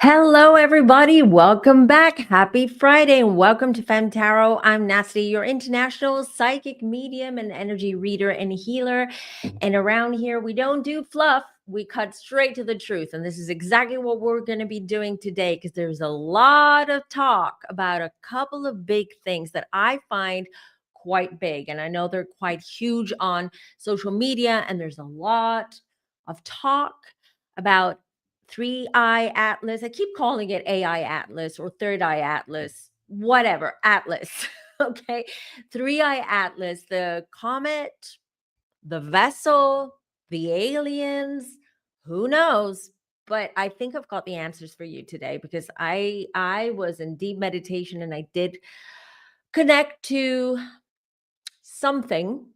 Hello, everybody. Welcome back. Happy Friday and welcome to FemmeTarot. I'm Nasty, your international psychic medium and energy reader and healer. And around here, we don't do fluff. We cut straight to the truth. And this is exactly what we're going to be doing today because there's a lot of talk about a couple of big things that I find quite big. And I know they're quite huge on social media. And there's a lot of talk about Three Eye Atlas. I keep calling it AI Atlas or Third Eye Atlas, whatever, Atlas. Okay. Three Eye Atlas, the comet, the vessel, the aliens, who knows? But I think I've got the answers for you today because I was in deep meditation and I did connect to something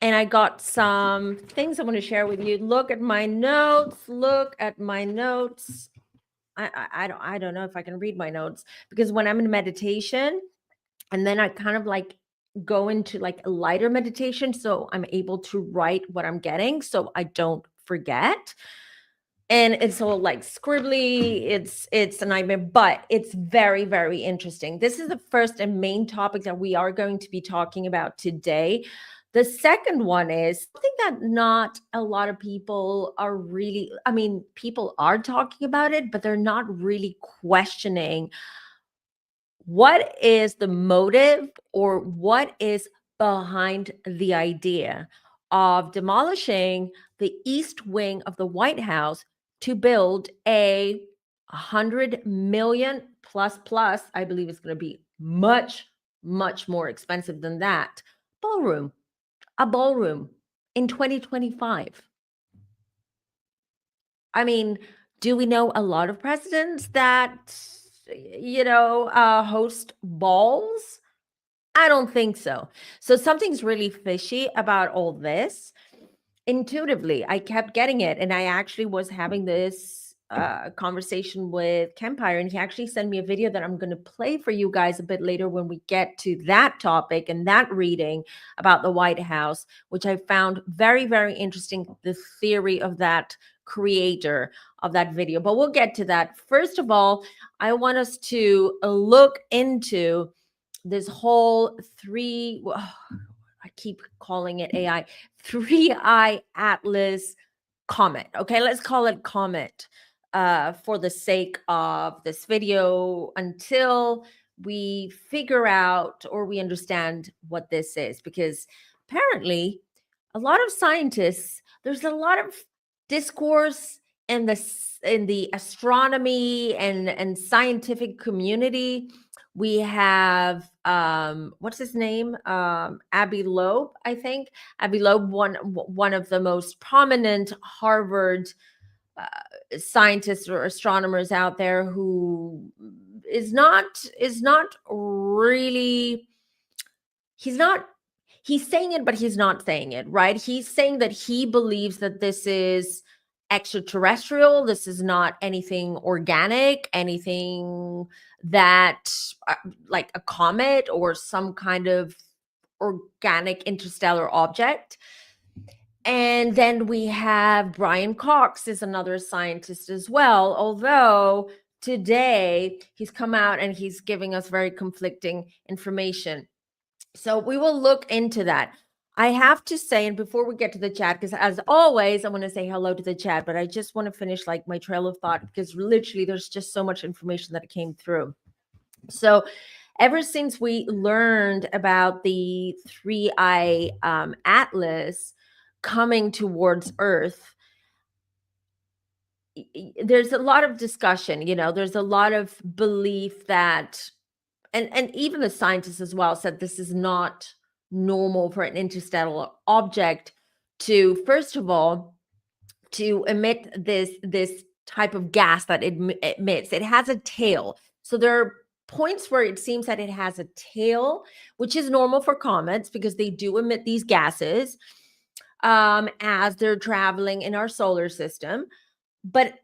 and I got some things I want to share with you. Look at my notes. Look at my notes. I don't know if I can read my notes because when I'm in meditation and then I kind of like go into like a lighter meditation, so I'm able to write what I'm getting so I don't forget. And it's all like scribbly. It's a nightmare, but it's very, very interesting. This is the first and main topic that we are going to be talking about today. The second one is something that not a lot of people are really, I mean, people are talking about it, but they're not really questioning what is the motive or what is behind the idea of demolishing the east wing of the White House to build a 100 million plus, I believe it's going to be much more expensive than that, ballroom, a ballroom in 2025. I mean, do we know a lot of presidents that, host balls? I don't think so. So something's really fishy about all this. Intuitively, I kept getting it. And I actually was having this conversation with Kempire, and he actually sent me a video that I'm going to play for you guys a bit later when we get to that topic and that reading about the White House, which I found very, very interesting, the theory of that creator of that video. But we'll get to that. First of all, I want us to look into this whole I keep calling it AI, Three Eye Atlas comet. Okay, let's call it comet for the sake of this video until we figure out or we understand what this is. Because apparently, a lot of scientists, there's a lot of discourse in the astronomy and scientific community. We have what's his name, Abbey Loeb, I think. Abbey Loeb, one of the most prominent Harvard scientists or astronomers out there, who is not really, he's not, he's saying it but he's not saying it, right? He's saying that he believes that this is extraterrestrial, this is not anything organic, anything that like a comet or some kind of organic interstellar object. And then we have Brian Cox is another scientist as well, although today he's come out and he's giving us very conflicting information. So we will look into that. I have to say, and before we get to the chat, because as always, I want to say hello to the chat, but I just want to finish like my trail of thought because literally there's just so much information that came through. So ever since we learned about the Three Eye Atlas coming towards Earth, there's a lot of discussion, there's a lot of belief that, and even the scientists as well said this is not normal for an interstellar object to, first of all, to emit this type of gas that it emits. It has a tail. So there are points where it seems that it has a tail, which is normal for comets because they do emit these gases as they're traveling in our solar system. But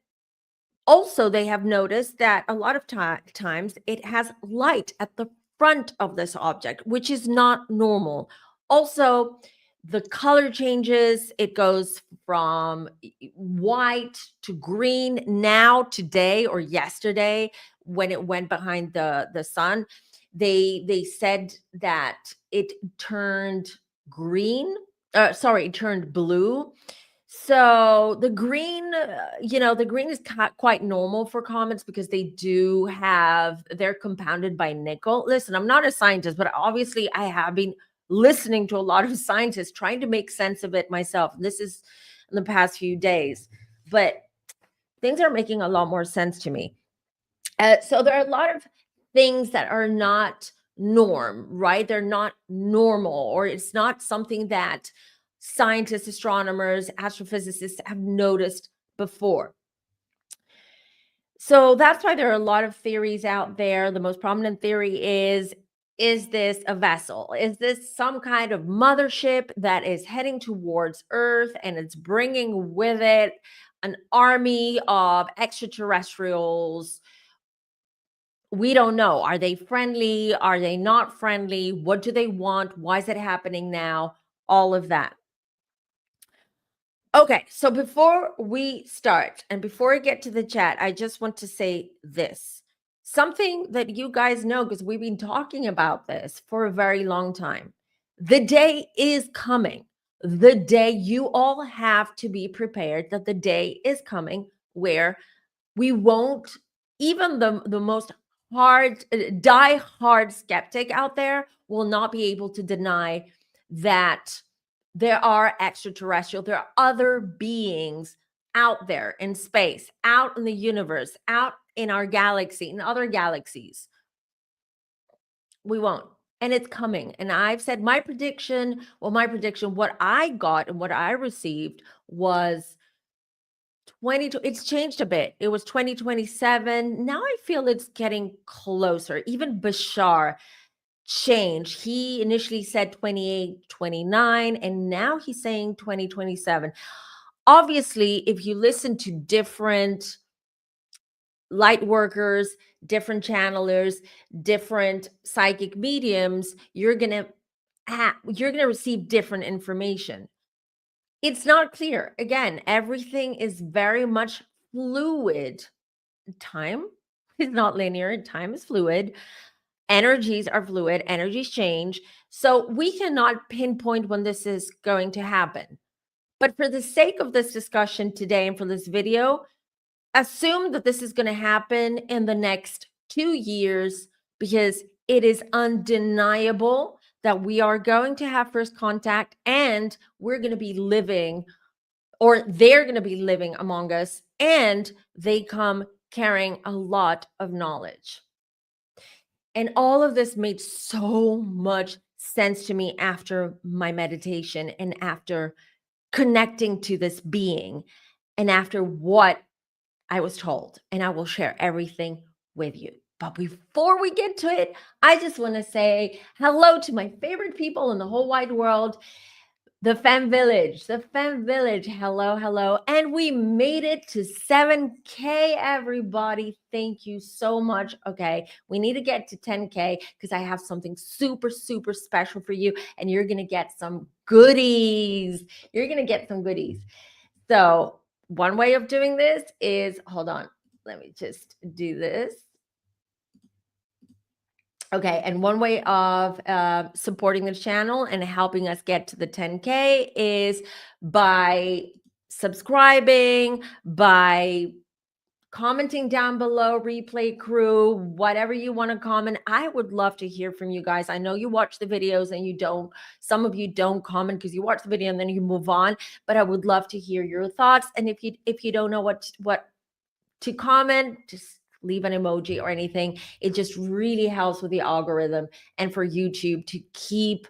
also, they have noticed that a lot of times it has light at the front of this object, which is not normal. Also, the color changes. It goes from white to green now, today, or yesterday when it went behind the sun. They said that it turned green. Sorry, it turned blue. So the green, the green is quite normal for comets because they're compounded by nickel. Listen, I'm not a scientist, but obviously I have been listening to a lot of scientists trying to make sense of it myself. This is in the past few days, but things are making a lot more sense to me. So there are a lot of things that are not norm, right? They're not normal, or it's not something that scientists, astronomers, astrophysicists have noticed before. So that's why there are a lot of theories out there. The most prominent theory is this a vessel? Is this some kind of mothership that is heading towards Earth and it's bringing with it an army of extraterrestrials? We don't know. Are they friendly? Are they not friendly? What do they want? Why is it happening now? All of that. Okay, so before we start and before I get to the chat, I just want to say this. Something that you guys know, because we've been talking about this for a very long time. The day is coming. The day, you all have to be prepared that the day is coming where we won't, even the most die hard skeptic out there will not be able to deny that there are extraterrestrial, there are other beings out there in space, out in the universe, out in our galaxy, in other galaxies. We won't. And it's coming. And I've said my prediction, what I got and what I received was it's changed a bit. It was 2027. Now I feel it's getting closer. Even Bashar changed. He initially said 28, 29, and now he's saying 2027. Obviously, if you listen to different light workers, different channelers, different psychic mediums, you're going to receive different information. It's not clear. Again, everything is very much fluid. Time is not linear, time is fluid. Energies are fluid, energies change. So we cannot pinpoint when this is going to happen. But for the sake of this discussion today and for this video, assume that this is going to happen in the next 2 years, because it is undeniable that we are going to have first contact and we're going to be living, or they're going to be living among us, and they come carrying a lot of knowledge. And all of this made so much sense to me after my meditation and after connecting to this being and after what I was told. And I will share everything with you. But before we get to it, I just want to say hello to my favorite people in the whole wide world. The Femme Village, Hello, hello. And we made it to 7K, everybody. Thank you so much. Okay, we need to get to 10K because I have something super, super special for you. And you're going to get some goodies. So one way of doing this is, hold on, let me just do this. Okay, and one way of supporting the channel and helping us get to the 10K is by subscribing, by commenting down below, replay crew, whatever you want to comment. I would love to hear from you guys. I know you watch the videos and some of you don't comment because you watch the video and then you move on, but I would love to hear your thoughts. And if you don't know what to comment, just leave an emoji or anything. It just really helps with the algorithm and for YouTube to keep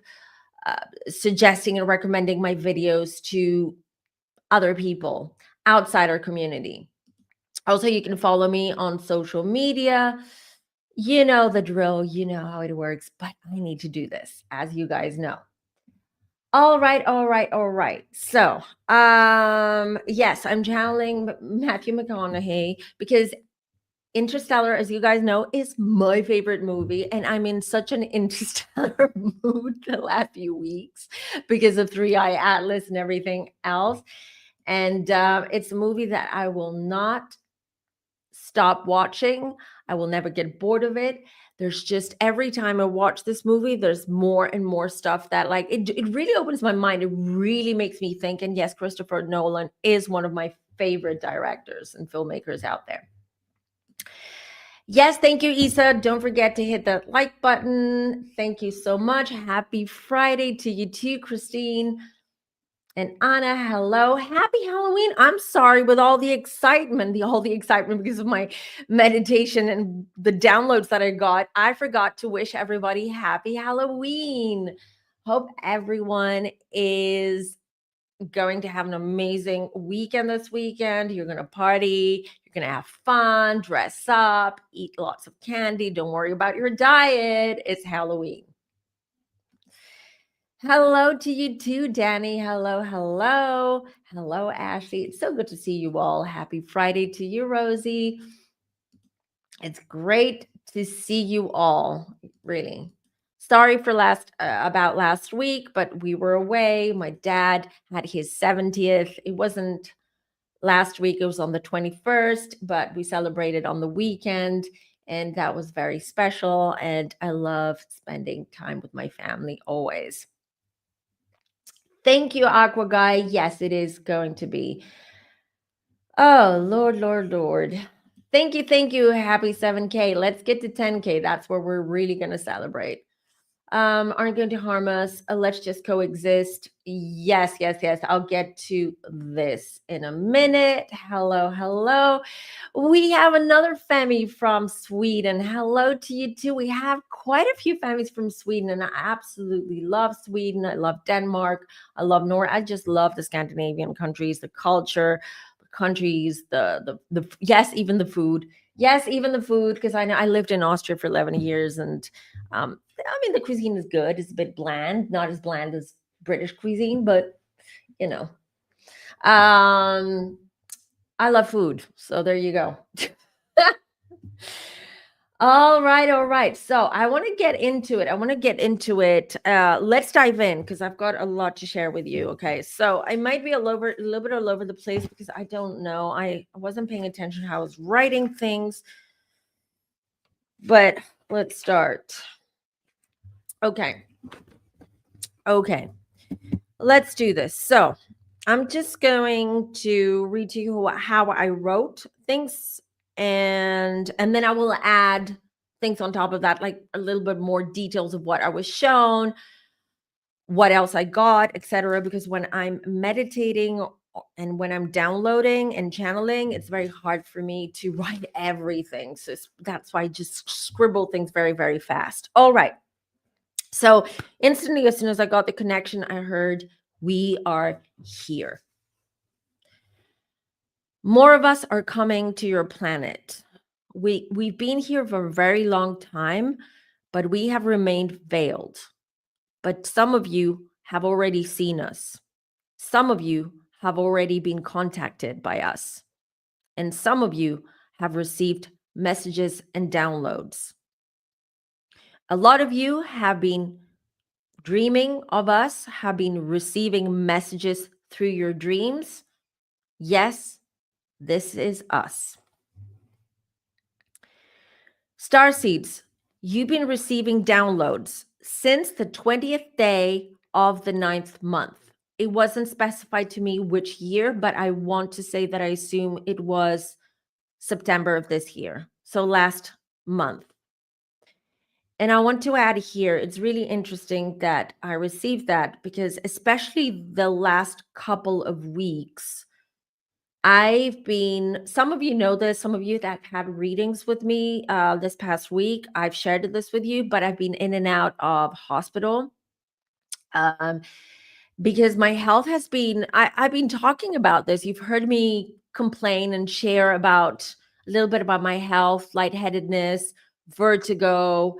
suggesting and recommending my videos to other people outside our community. Also, you can follow me on social media. You know the drill, you know how it works, but I need to do this, as you guys know. All right. So, yes, I'm channeling Matthew McConaughey because Interstellar, as you guys know, is my favorite movie, and I'm in such an interstellar mood the last few weeks because of Three Eye Atlas and everything else. And it's a movie that I will not stop watching. I will never get bored of it. There's just every time I watch this movie, there's more and more stuff that like it really opens my mind. It really makes me think. And yes, Christopher Nolan is one of my favorite directors and filmmakers out there. Yes, thank you, Isa. Don't forget to hit that like button. Thank you so much. Happy Friday to you too, Christine. And Anna, hello. Happy Halloween. I'm sorry with all the excitement, because of my meditation and the downloads that I got. I forgot to wish everybody happy Halloween. Hope everyone is going to have an amazing weekend this weekend. You're going to party, you're going to have fun, dress up, eat lots of candy. Don't worry about your diet. It's Halloween. Hello to you too, Danny. Hello, hello. Hello, Ashley. It's so good to see you all. Happy Friday to you, Rosie. It's great to see you all, really. Sorry for about last week, but we were away. My dad had his 70th. It wasn't last week, it was on the 21st, but we celebrated on the weekend, and that was very special. And I love spending time with my family always. Thank you, Aqua Guy. Yes, it is going to be. Oh, Lord, Lord, Lord. Thank you, thank you. Happy 7K. Let's get to 10K. That's where we're really going to celebrate. Aren't going to harm us. Let's just coexist. Yes, yes, yes. I'll get to this in a minute. Hello, hello. We have another Femme from Sweden. Hello to you too. We have quite a few Femmes from Sweden, and I absolutely love Sweden. I love Denmark. I love Norway. I just love the Scandinavian countries, the culture, the countries, the yes, even the food. Yes, even the food, because I know I lived in Austria for 11 years, and I mean, the cuisine is good. It's a bit bland, not as bland as British cuisine, but you know, I love food. So there you go. All right, all right. So I want to get into it. Let's dive in because I've got a lot to share with you. Okay, so I might be a little bit all over the place because I don't know. I wasn't paying attention how I was writing things, but let's start. Okay. Let's do this. So I'm just going to read to you how I wrote things, and then I will add things on top of that, like a little bit more details of what I was shown, what else I got, etc. Because when I'm meditating and when I'm downloading and channeling, it's very hard for me to write everything. So that's why I just scribble things very, very fast. All right. So instantly, as soon as I got the connection, I heard, we are here. More of us are coming to your planet. We've been here for a very long time, but we have remained veiled. But some of you have already seen us. Some of you have already been contacted by us. And some of you have received messages and downloads. A lot of you have been dreaming of us, have been receiving messages through your dreams. Yes, this is us. Starseeds, you've been receiving downloads since the 20th day of the 9th month. It wasn't specified to me which year, but I want to say that I assume it was September of this year. So last month. And I want to add here, it's really interesting that I received that because especially the last couple of weeks, some of you know this, some of you that had readings with me this past week, I've shared this with you, but I've been in and out of hospital because my health has been, I've been talking about this. You've heard me complain and share about a little bit about my health, lightheadedness, vertigo,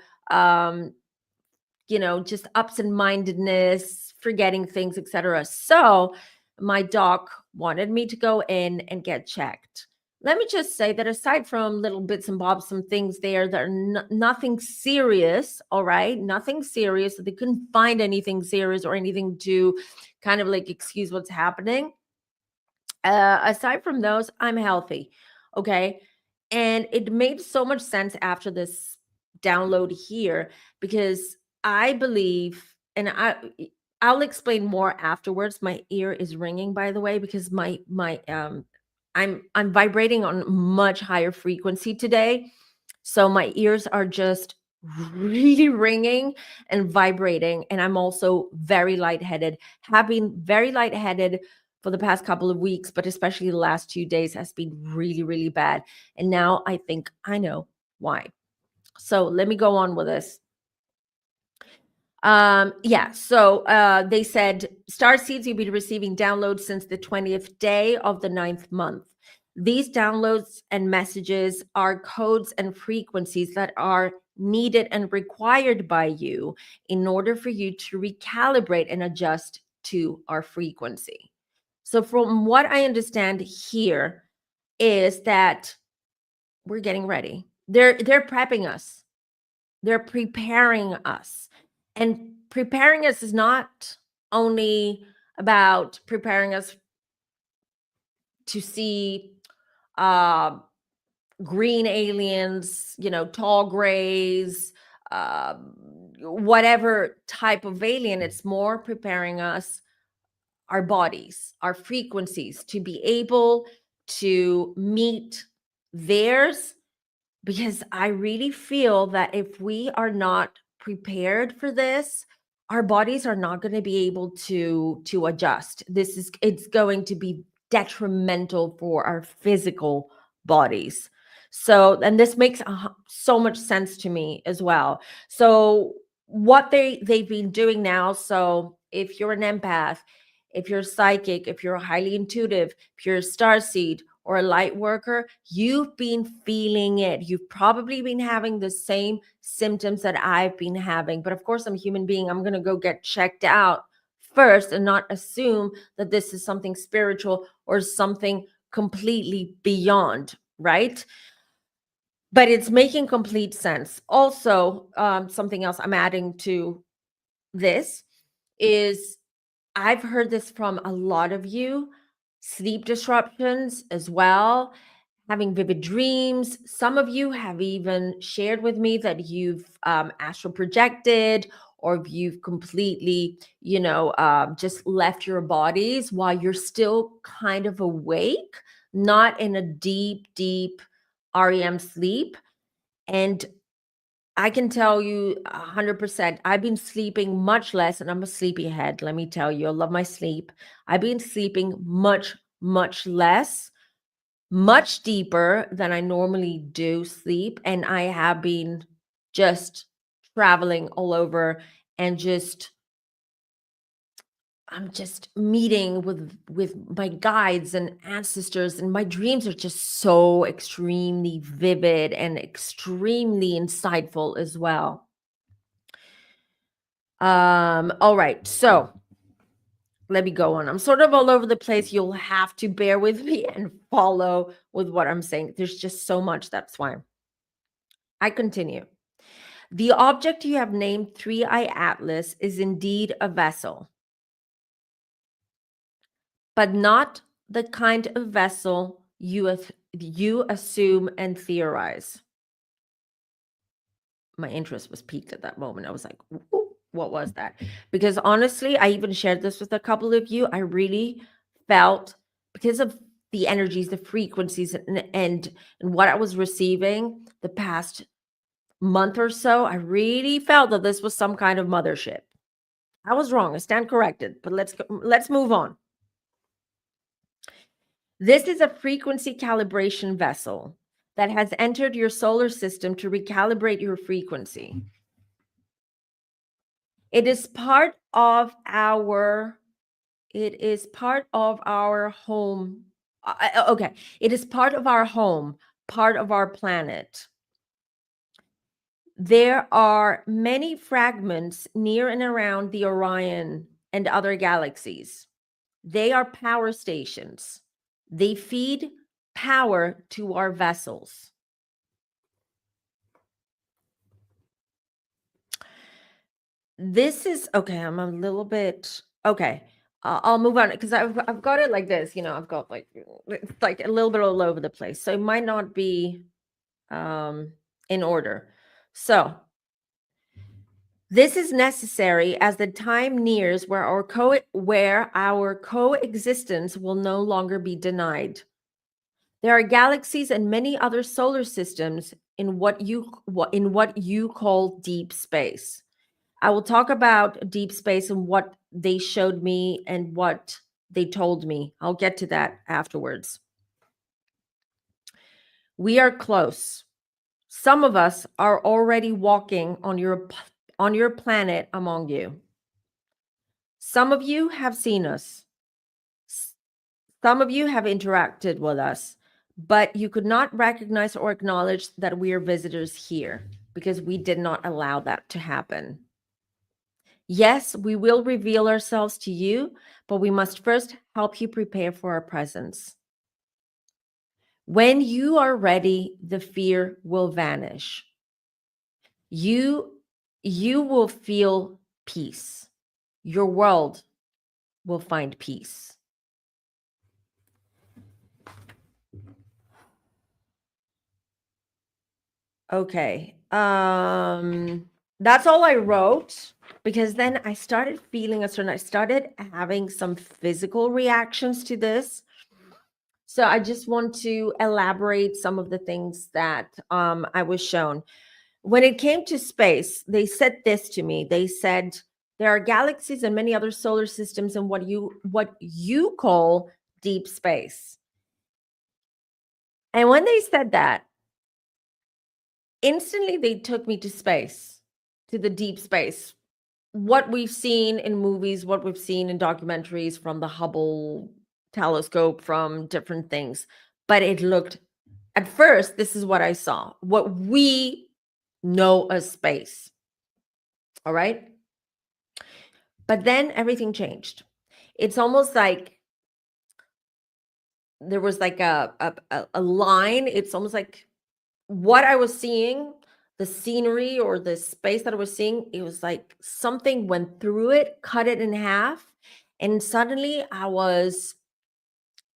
just absent-mindedness, forgetting things, etc. So my doc wanted me to go in and get checked. let me just say that aside from little bits and bobs, some things there that are nothing serious, all right, nothing serious. They couldn't find anything serious or anything to kind of like excuse what's happening. Aside from those, I'm healthy, okay. And it made so much sense after this download here, because I believe, and I'll explain more afterwards. My ear is ringing, by the way, because my I'm vibrating on much higher frequency today, so my ears are just really ringing and vibrating. And I'm also very lightheaded, have been very lightheaded for the past couple of weeks, but especially the last 2 days has been really, really bad. And now I think I know why. So let me go on with this. Yeah, so they said star seeds you'll be receiving downloads since the 20th day of the 9th month. These downloads and messages are codes and frequencies that are needed and required by you in order for you to recalibrate and adjust to our frequency. So from what I understand here is that we're getting ready. They're prepping us. They're preparing us. And preparing us is not only about preparing us to see uh, green aliens, tall grays, uh, whatever type of alien. It's more preparing us, our bodies, our frequencies, to be able to meet theirs, because I really feel that if we are not prepared for this, our bodies are not going to be able to adjust. It's going to be detrimental for our physical bodies. So, and this makes so much sense to me as well. So what they've been doing now, so if you're an empath, if you're psychic, if you're highly intuitive, if you're a starseed or a light worker, you've been feeling it. You've probably been having the same symptoms that I've been having. But of course, I'm a human being. I'm going to go get checked out first and not assume that this is something spiritual or something completely beyond, right? But it's making complete sense. Also, something else I'm adding to this is I've heard this from a lot of you, sleep disruptions as well, having vivid dreams. Some of you have even shared with me that you've astral projected, or you've completely, just left your bodies while you're still kind of awake, not in a deep, deep REM sleep. And I can tell you 100%, I've been sleeping much less, and I'm a sleepyhead. Let me tell you, I love my sleep. I've been sleeping much, much less, much deeper than I normally do sleep. And I have been just traveling all over, and I'm just meeting with my guides and ancestors, and my dreams are just so extremely vivid and extremely insightful as well. All right, so let me go on. I'm sort of all over the place. You'll have to bear with me and follow with what I'm saying. There's just so much. That's why I continue. The object you have named Three Eye Atlas is indeed a vessel, but not the kind of vessel you assume and theorize. My interest was piqued at that moment. I was like, "Ooh, what was that?" Because honestly, I even shared this with a couple of you. I really felt, because of the energies, the frequencies, and what I was receiving the past month or so, I really felt that this was some kind of mothership. I was wrong. I stand corrected, but let's move on. This is a frequency calibration vessel that has entered your solar system to recalibrate your frequency. It is part of our home. Okay. It is part of our home, part of our planet. There are many fragments near and around the Orion and other galaxies. They are power stations. They feed power to our vessels. This is okay. I'm a little bit okay. I'll move on because I've got it like this. I've got like it's like a little bit all over the place, so it might not be in order. So this is necessary as the time nears where our coexistence will no longer be denied. There are galaxies and many other solar systems in what you call deep space. I will talk about deep space and what they showed me and what they told me. I'll get to that afterwards. We are close. Some of us are already walking on your planet among you. Some of you have seen us. Some of you have interacted with us, but you could not recognize or acknowledge that we are visitors here because we did not allow that to happen. Yes, we will reveal ourselves to you, but we must first help you prepare for our presence. When you are ready, the fear will vanish. You will feel peace. Your world will find peace. Okay. That's all I wrote because then I started feeling I started having some physical reactions to this. So I just want to elaborate some of the things that I was shown. When it came to space, they said this to me. They said there are galaxies and many other solar systems in what you call deep space. And when they said that, instantly they took me to space, to the deep space. What we've seen in movies, what we've seen in documentaries from the Hubble telescope, from different things. But it looked, at first, this is what I saw, what we know as space. All right. But then everything changed. It's almost like there was like a line. It's almost like what I was seeing, the scenery or the space that I was seeing, it was like something went through it, cut it in half. And suddenly I was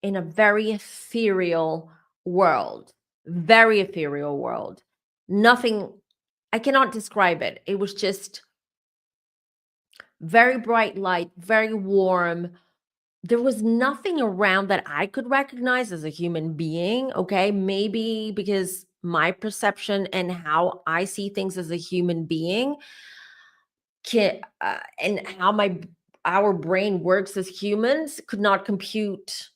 in a very ethereal world, very ethereal world. Nothing, I cannot describe it. It was just very bright light, very warm. There was nothing around that I could recognize as a human being. Okay. Maybe because my perception and how I see things as a human being and how our brain works as humans could not compute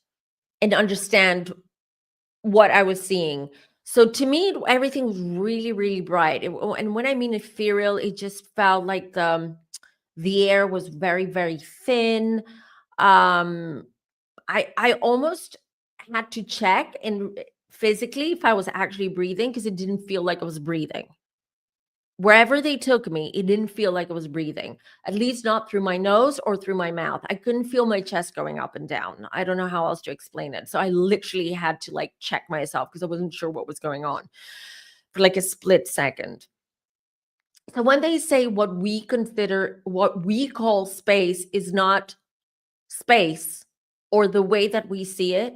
and understand what I was seeing. So to me, everything was really, really bright. And when I mean ethereal, it just felt like the air was very, very thin. Um, I almost had to check and physically if I was actually breathing because it didn't feel like I was breathing. Wherever they took me, it didn't feel like I was breathing, at least not through my nose or through my mouth. I couldn't feel my chest going up and down. I don't know how else to explain it. So I literally had to like check myself because I wasn't sure what was going on for like a split second. So when they say what we call space is not space or the way that we see it,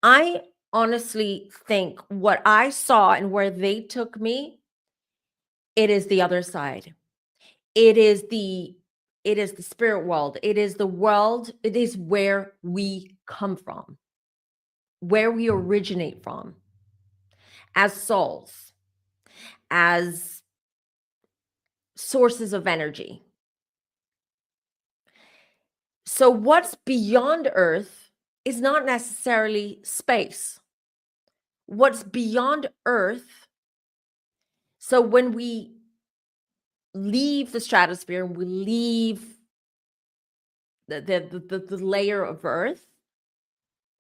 I honestly think what I saw and where they took me, it is the other side. It is the spirit world. It is the world, it is where we come from, where we originate from as souls, as sources of energy. So what's beyond Earth is not necessarily space. What's beyond Earth, so when we leave the stratosphere and we leave the layer of Earth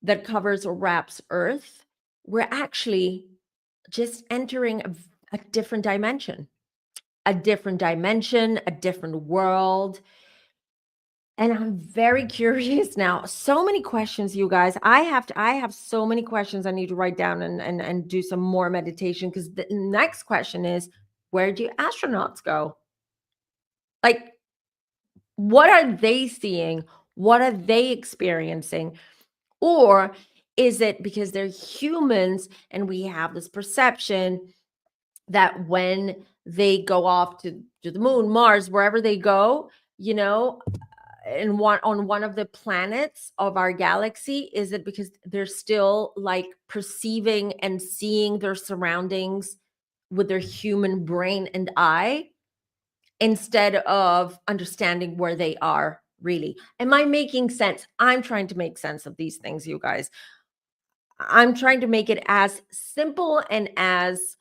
that covers or wraps Earth, we're actually just entering a different dimension, a different world. And I'm very curious now. So many questions, you guys. I have so many questions I need to write down and do some more meditation, because the next question is, where do astronauts go? Like, what are they seeing? What are they experiencing? Or is it because they're humans and we have this perception that when they go off to the moon, Mars, wherever they go, you know, and on one of the planets of our galaxy, is it because they're still like perceiving and seeing their surroundings with their human brain and eye, instead of understanding where they are really? Am I making sense? I'm trying to make sense of these things, you guys. I'm trying to make it as simple and as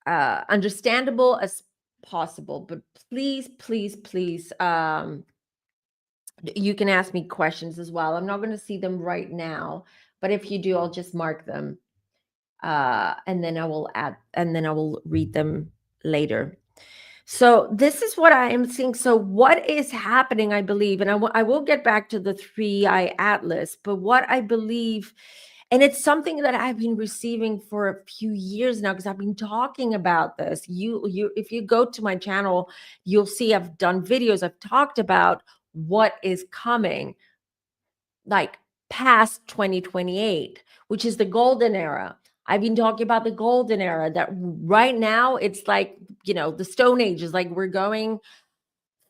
understandable as possible. But please, please, please, you can ask me questions as well. I'm not going to see them right now, but if you do, I'll just mark them, and then I will read them later. So this is what I am seeing. So what is happening, I believe, and I will get back to the 3-eye atlas, but what I believe, and it's something that I've been receiving for a few years now, because I've been talking about this. If you go to my channel, you'll see I've done videos. I've talked about what is coming, like past 2028, which is the golden era. I've been talking about the golden era, that right now it's like, the Stone Age is like we're going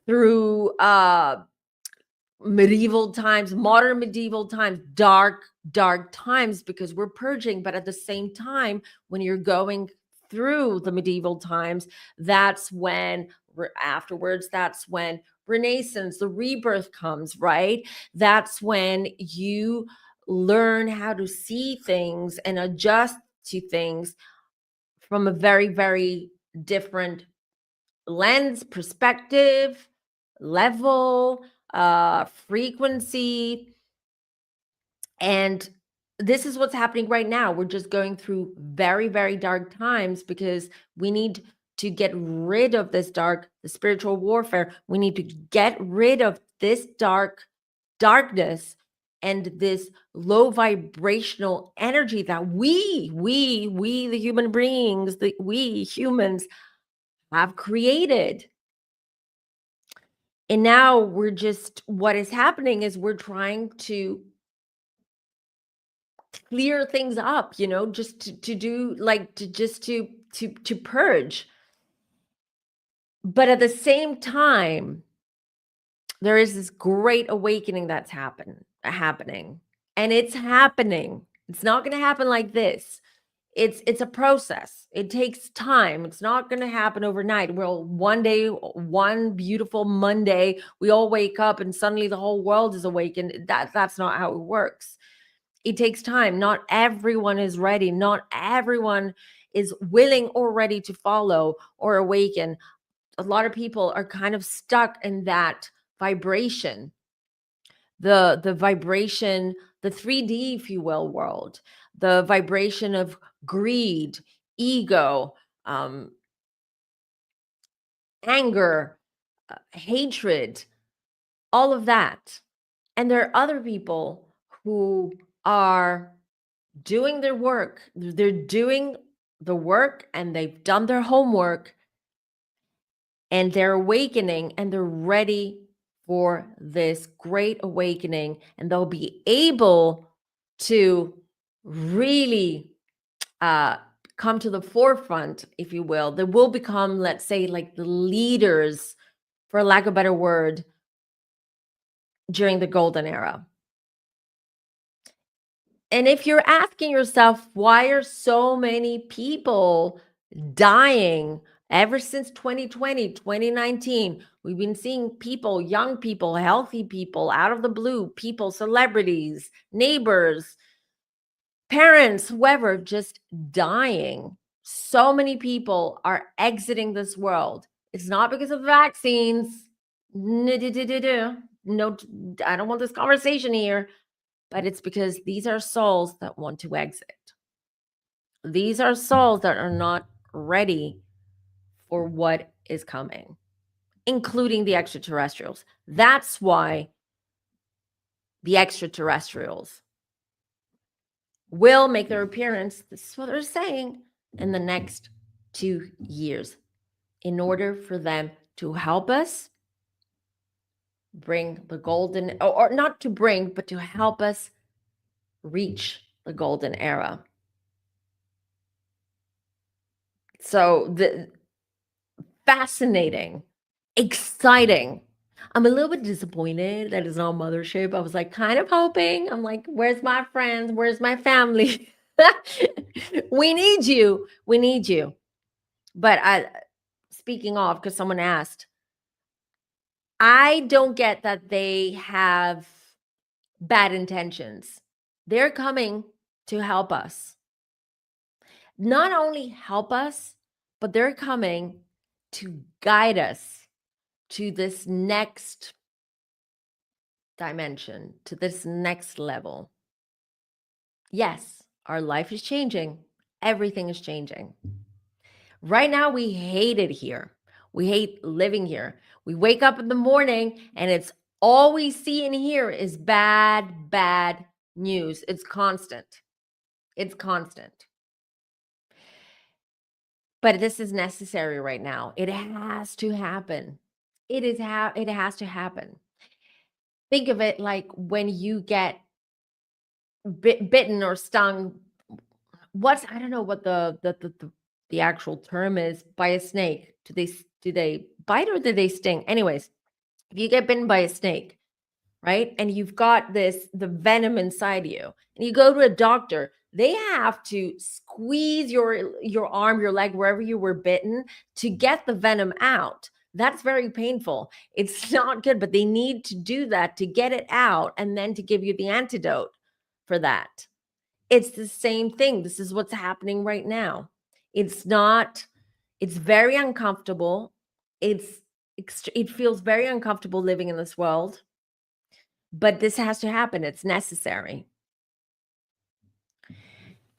through medieval times, modern medieval times, dark times, because we're purging. But at the same time, when you're going through the medieval times, that's when afterwards, that's when Renaissance, the rebirth comes, right? That's when you learn how to see things and adjust to things from a very, very different lens, perspective, level, frequency. And this is what's happening right now. We're just going through very, very dark times, because we need to get rid of this the spiritual warfare. We need to get rid of this darkness and this low vibrational energy that we the human beings, we humans have created. And now what is happening is we're trying to clear things up, just to do, like, to purge. But at the same time, there is this great awakening that's happening. And it's happening. It's not going to happen like this. It's a process. It takes time. It's not going to happen overnight. Well, one day, one beautiful Monday, we all wake up and suddenly the whole world is awakened. That's not how it works. It takes time. Not everyone is ready. Not everyone is willing or ready to follow or awaken. A lot of people are kind of stuck in that vibration, the vibration, the 3D, if you will, world, the vibration of greed, ego, anger, hatred, all of that. And there are other people who are doing their work. They're doing the work and they've done their homework, and they're awakening and they're ready for this great awakening, and they'll be able to really come to the forefront, if you will. They will become, let's say, like the leaders, for lack of a better word, during the golden era. And if you're asking yourself, why are so many people dying ever since 2020, 2019? We've been seeing people, young people, healthy people, out of the blue, people, celebrities, neighbors, parents, whoever, just dying. So many people are exiting this world. It's not because of vaccines. No, I don't want this conversation here. But it's because these are souls that want to exit. These are souls that are not ready for what is coming. including the extraterrestrials. That's why the extraterrestrials will make their appearance, this is what they're saying, in the next 2 years, in order for them to help us bring the golden, or not to bring, but to help us reach the golden era. So the fascinating, exciting. I'm a little bit disappointed that it's not Mothership. I was like kind of hoping. I'm like, where's my friends? Where's my family? We need you. We need you. But speaking of, because someone asked, I don't get that they have bad intentions. They're coming to help us. Not only help us, but they're coming to guide us to this next dimension, to this next level. Yes, our life is changing. Everything is changing. Right now, we hate it here. We hate living here. We wake up in the morning and it's all we see and hear is bad, bad news. It's constant. It's constant. But this is necessary right now. It has to happen. It has to happen. Think of it like when you get bitten or stung. I don't know what the actual term is, by a snake. Do they bite or do they sting? Anyways, if you get bitten by a snake, right? And you've got the venom inside you, and you go to a doctor, they have to squeeze your arm, your leg, wherever you were bitten, to get the venom out. That's very painful. It's not good, but they need to do that to get it out and then to give you the antidote for that. It's the same thing. This is what's happening right now. It's very uncomfortable. It feels very uncomfortable living in this world, but this has to happen. It's necessary.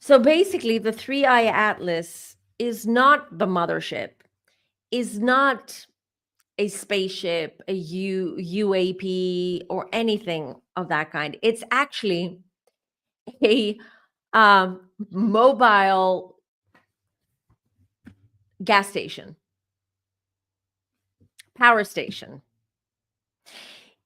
So basically, the 3-eye atlas is not the mothership, is not a spaceship, a UAP, or anything of that kind. It's actually a mobile gas station, power station.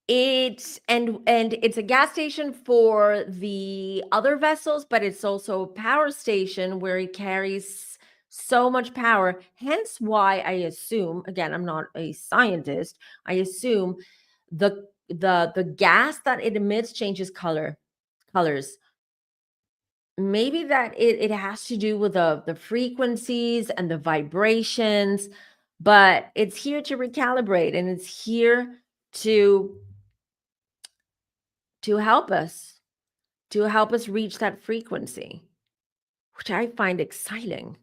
It's a gas station for the other vessels, but it's also a power station where it carries so much power. Hence why I assume, again, I'm not a scientist, I assume the gas that it emits changes colors. Maybe that it has to do with the frequencies and the vibrations, but it's here to recalibrate, and it's here to help us reach that frequency, which I find exciting.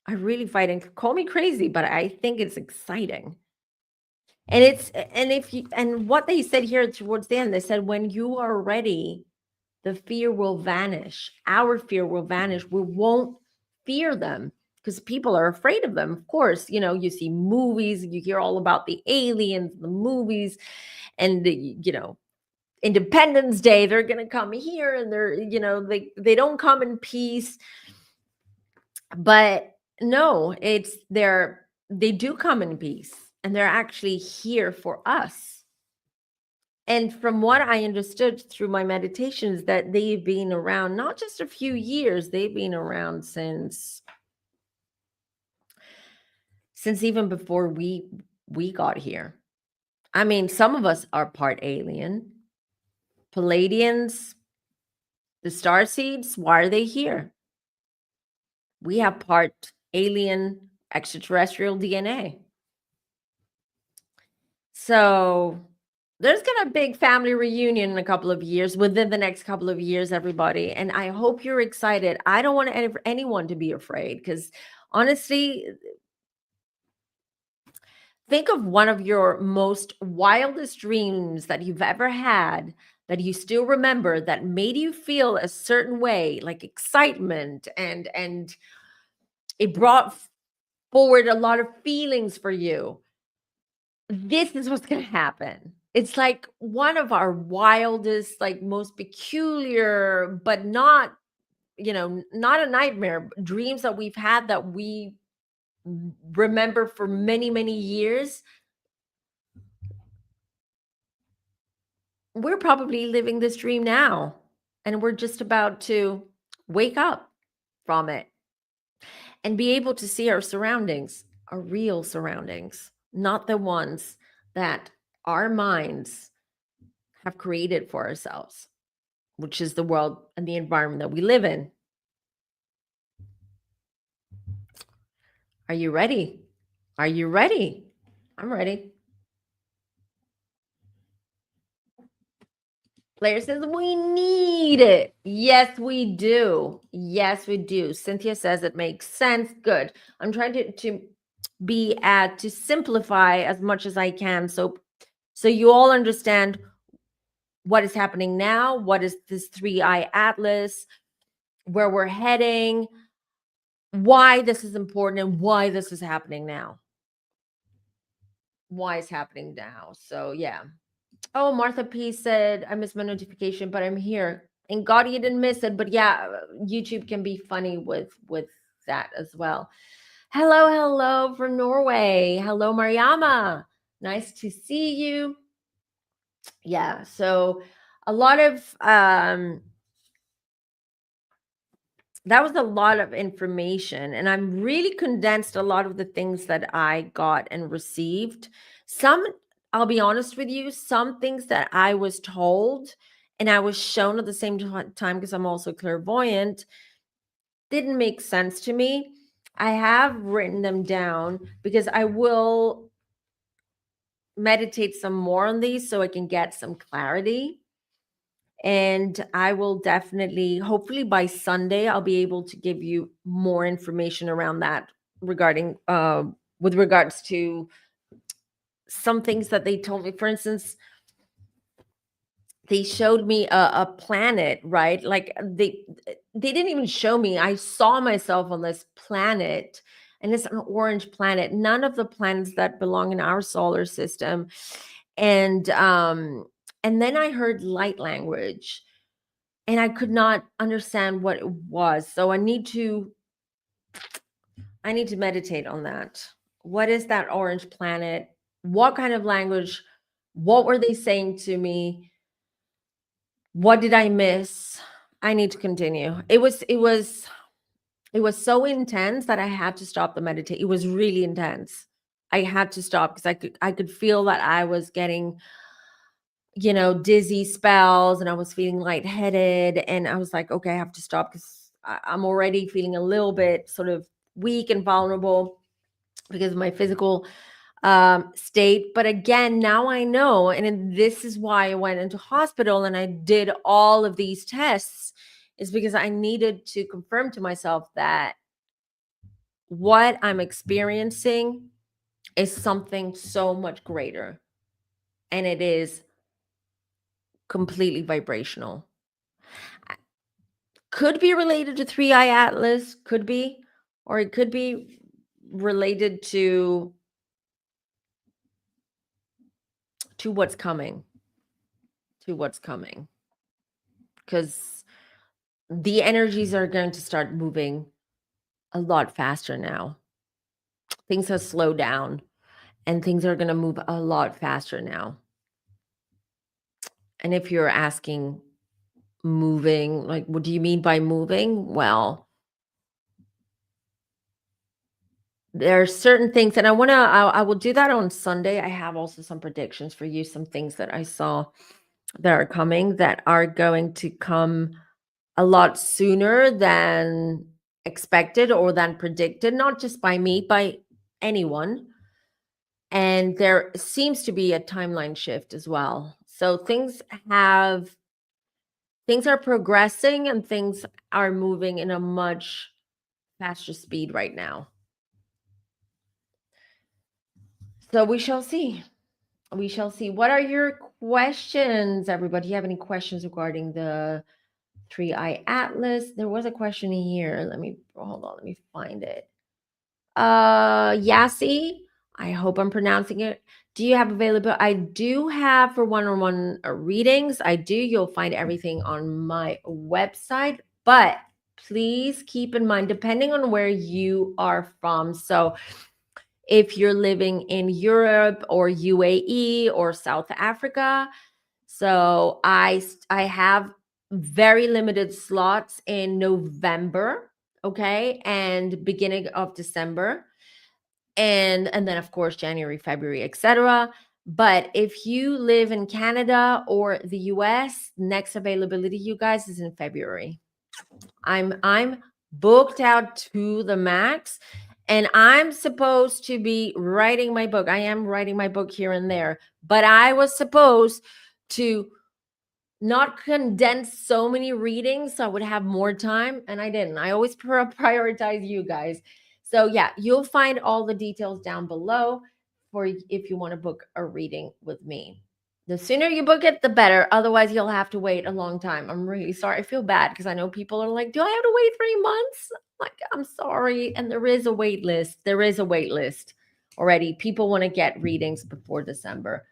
I really find it. Call me crazy, but I think it's exciting. And what they said here towards the end, they said, when you are ready, the fear will vanish. Our fear will vanish. We won't fear them because people are afraid of them. Of course, you see movies, you hear all about the aliens, the movies, and Independence Day, they're going to come here, and they don't come in peace. But no, they do come in peace, and they're actually here for us. And from what I understood through my meditations, that they've been around not just a few years, they've been around since even before we got here. I mean, some of us are part alien. Palladians, the star seeds, why are they here? We have part alien extraterrestrial DNA. So there's going to be a big family reunion in a couple of years, within the next couple of years, everybody. And I hope you're excited. I don't want anyone to be afraid, because honestly, think of one of your most wildest dreams that you've ever had, that you still remember, that made you feel a certain way, like excitement, and it brought forward a lot of feelings for you. this is what's going to happen. It's like one of our wildest, like most peculiar, but not, not a nightmare, dreams that we've had that we remember for many, many years. We're probably living this dream now, and we're just about to wake up from it and be able to see our surroundings, our real surroundings, not the ones that our minds have created for ourselves, which is the world and the environment that we live in. Are you ready? Are you ready? I'm ready. Player says we need it. Yes, we do. Yes, we do. Cynthia says it makes sense. Good. I'm trying to be to simplify as much as I can, so you all understand what is happening now, what is this 3i atlas, where we're heading, why this is important, and why this is happening now. Why it's happening now. So yeah. Oh, Martha P said, I missed my notification, but I'm here. And God, you didn't miss it. But yeah, YouTube can be funny with that as well. Hello from Norway. Hello, Mariama. Nice to see you. Yeah, so a lot of that was a lot of information, and I'm really condensed a lot of the things that I got and received. Some, I'll be honest with you, some things that I was told and I was shown at the same time, because I'm also clairvoyant, didn't make sense to me. I have written them down because I will meditate some more on these so I can get some clarity. And I will definitely, hopefully by Sunday, I'll be able to give you more information around that regarding, with regards to some things that they told me. For instance, they showed me a planet, right? Like they didn't even show me. I saw myself on this planet, and it's an orange planet. None of the planets that belong in our solar system. And then I heard light language, and I could not understand what it was. So I need to meditate on that. What is that orange planet? What kind of language? What were they saying to me? What did I miss? I need to continue. It was so intense that I had to stop the meditation. It was really intense. I had to stop because I could feel that I was getting, dizzy spells, and I was feeling lightheaded, and I was like, okay, I have to stop because I'm already feeling a little bit sort of weak and vulnerable because of my physical state. But again, now I know, and this is why I went into hospital and I did all of these tests, is because I needed to confirm to myself that what I'm experiencing is something so much greater, and it is completely vibrational. Could be related to 3i atlas, could be, or it could be related to what's coming, because the energies are going to start moving a lot faster now. Things have slowed down, and things are going to move a lot faster now. And if you're asking, moving, like, what do you mean by moving? Well, there are certain things, and I will do that on Sunday. I have also some predictions for you, some things that I saw that are coming, that are going to come a lot sooner than expected or than predicted, not just by me, by anyone. And there seems to be a timeline shift as well. So things are progressing, and things are moving in a much faster speed right now. So we shall see. We shall see. What are your questions, everybody? Do you have any questions regarding the 3i atlas? There was a question here. Hold on, let me find it. Yassi, I hope I'm pronouncing it. Do you have available? I do have for one-on-one readings. I do. You'll find everything on my website, but please keep in mind, depending on where you are from. So if you're living in Europe or UAE or South Africa, so I have very limited slots in November, okay, and beginning of December, and then of course January, February, etc. But if you live in Canada or the US, next availability, you guys, is in February. I'm booked out to the max, and I'm supposed to be writing my book. I am writing my book here and there, but I was supposed to not condense so many readings so I would have more time, and I didn't. I always prioritize you guys. So yeah, you'll find all the details down below for if you want to book a reading with me. The sooner you book it, the better. Otherwise, you'll have to wait a long time. I'm really sorry. I feel bad because I know people are like, "Do I have to wait 3 months?" Like, I'm sorry. And there is a wait list. There is a wait list already. People want to get readings before December.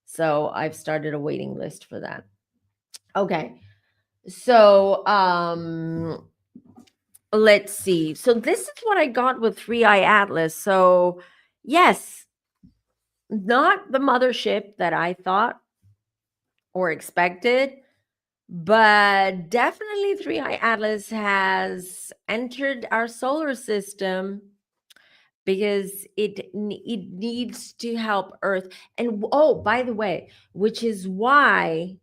So I've started a waiting list for that. Okay. So let's see. So this is what I got with Three Eye Atlas. So yes, not the mothership that I thought or expected, but definitely Three Eye Atlas has entered our solar system because it needs to help Earth. And oh, by the way, which is why,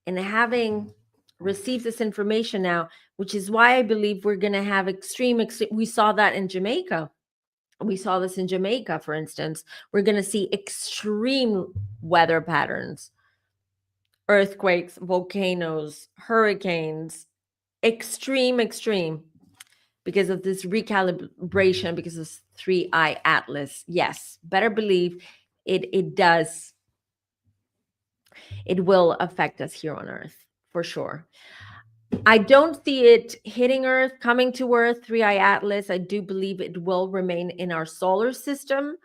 and having received this information now, which is why I believe we're going to have extreme. We saw that in Jamaica. We saw this in Jamaica, for instance. We're going to see extreme weather patterns, earthquakes, volcanoes, hurricanes, extreme, because of this recalibration, because of Three Eye Atlas. Yes, better believe it does. It will affect us here on Earth for sure. I don't see it hitting Earth, coming to Earth, Three Eye Atlas. I do believe it will remain in our solar system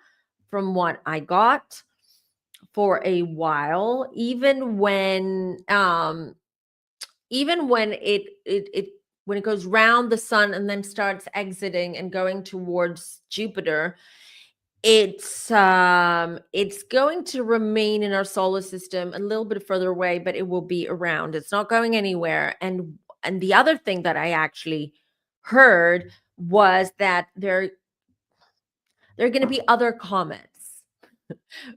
from what I got for a while, even when it when it goes round the sun and then starts exiting and going towards Jupiter. It's going to remain in our solar system a little bit further away, but it will be around. It's not going anywhere. And the other thing that I actually heard was that there are going to be other comets,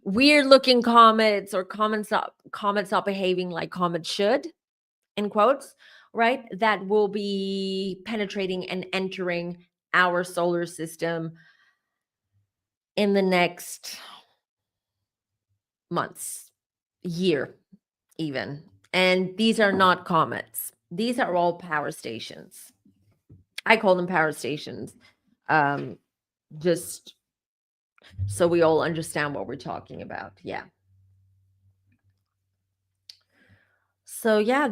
weird looking comets, or comets not behaving like comets should, in quotes, right? That will be penetrating and entering our solar system in the next months, year even. And these are not comets. These are all power stations. I call them power stations. Just so we all understand what we're talking about. Yeah. So yeah,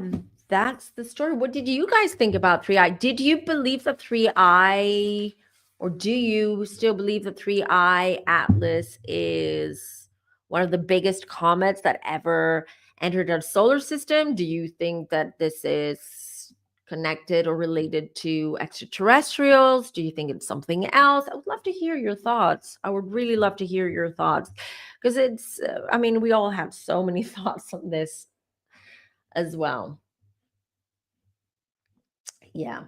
that's the story. What did you guys think about Three Eye? Did you believe the Three Eye, or do you still believe the Three Eye Atlas is one of the biggest comets that ever entered our solar system? Do you think that this is connected or related to extraterrestrials? Do you think it's something else? I would love to hear your thoughts. I would really love to hear your thoughts, because it's, I mean, we all have so many thoughts on this as well. Yeah.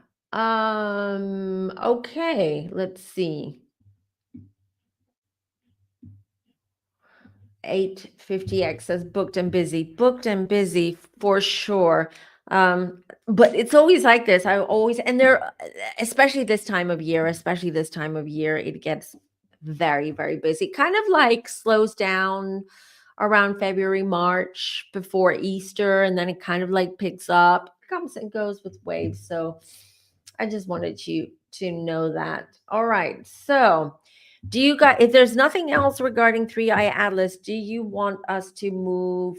Okay, let's see. 850X says booked and busy. Booked and busy for sure. But it's always like this. I always, and there, especially this time of year, it gets very, very busy. Kind of like slows down around February, March before Easter, and then it kind of like picks up, comes and goes with waves. So I just wanted you to know that. All right. So do you guys, if there's nothing else regarding Three Eye Atlas, do you want us to move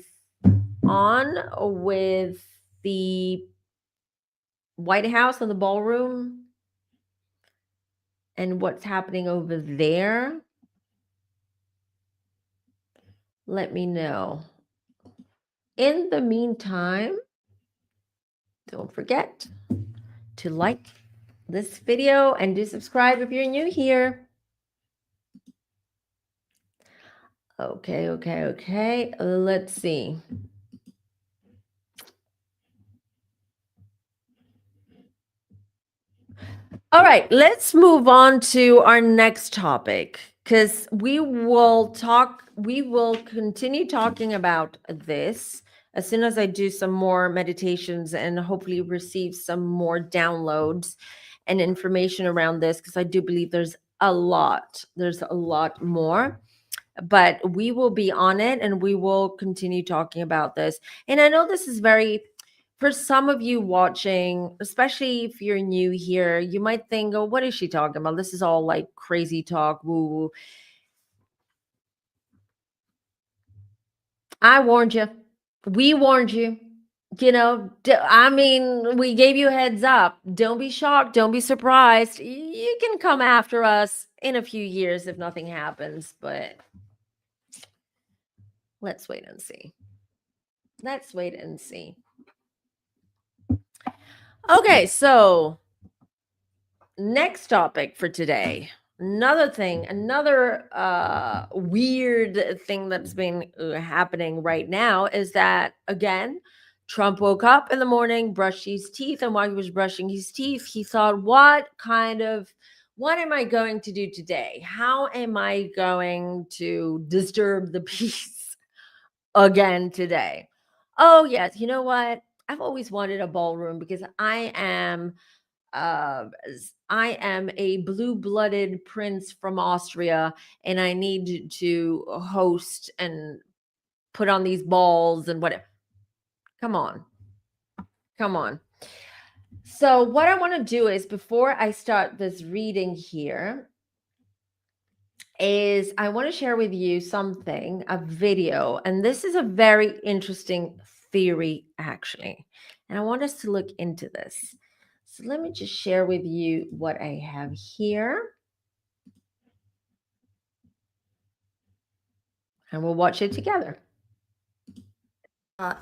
on with the White House and the ballroom and what's happening over there? let me know. In the meantime, don't forget to like this video and do subscribe if you're new here. Okay. Let's see. All right, let's move on to our next topic because we will continue talking about this as soon as I do some more meditations and hopefully receive some more downloads and information around this, because I do believe there's a lot more. But we will be on it and we will continue talking about this. And I know this is very, for some of you watching, especially if you're new here, you might think, oh, what is she talking about? This is all like crazy talk, woo woo. I warned you. We warned you. I mean, we gave you a heads up. Don't be shocked. Don't be surprised. You can come after us in a few years if nothing happens, but let's wait and see. Let's wait and see. Okay, so next topic for today. Another weird thing that's been happening right now is that, again, Trump woke up in the morning, brushed his teeth, and while he was brushing his teeth, he thought, what am I going to do today? How am I going to disturb the peace again today? Oh, yes, you know what? I've always wanted a ballroom because uh, I am a blue-blooded prince from Austria, and I need to host and put on these balls and whatever. Come on. So what I want to do is, before I start this reading here, is I want to share with you a video, and this is a very interesting theory, actually. And I want us to look into this. So let me just share with you what I have here. And we'll watch it together.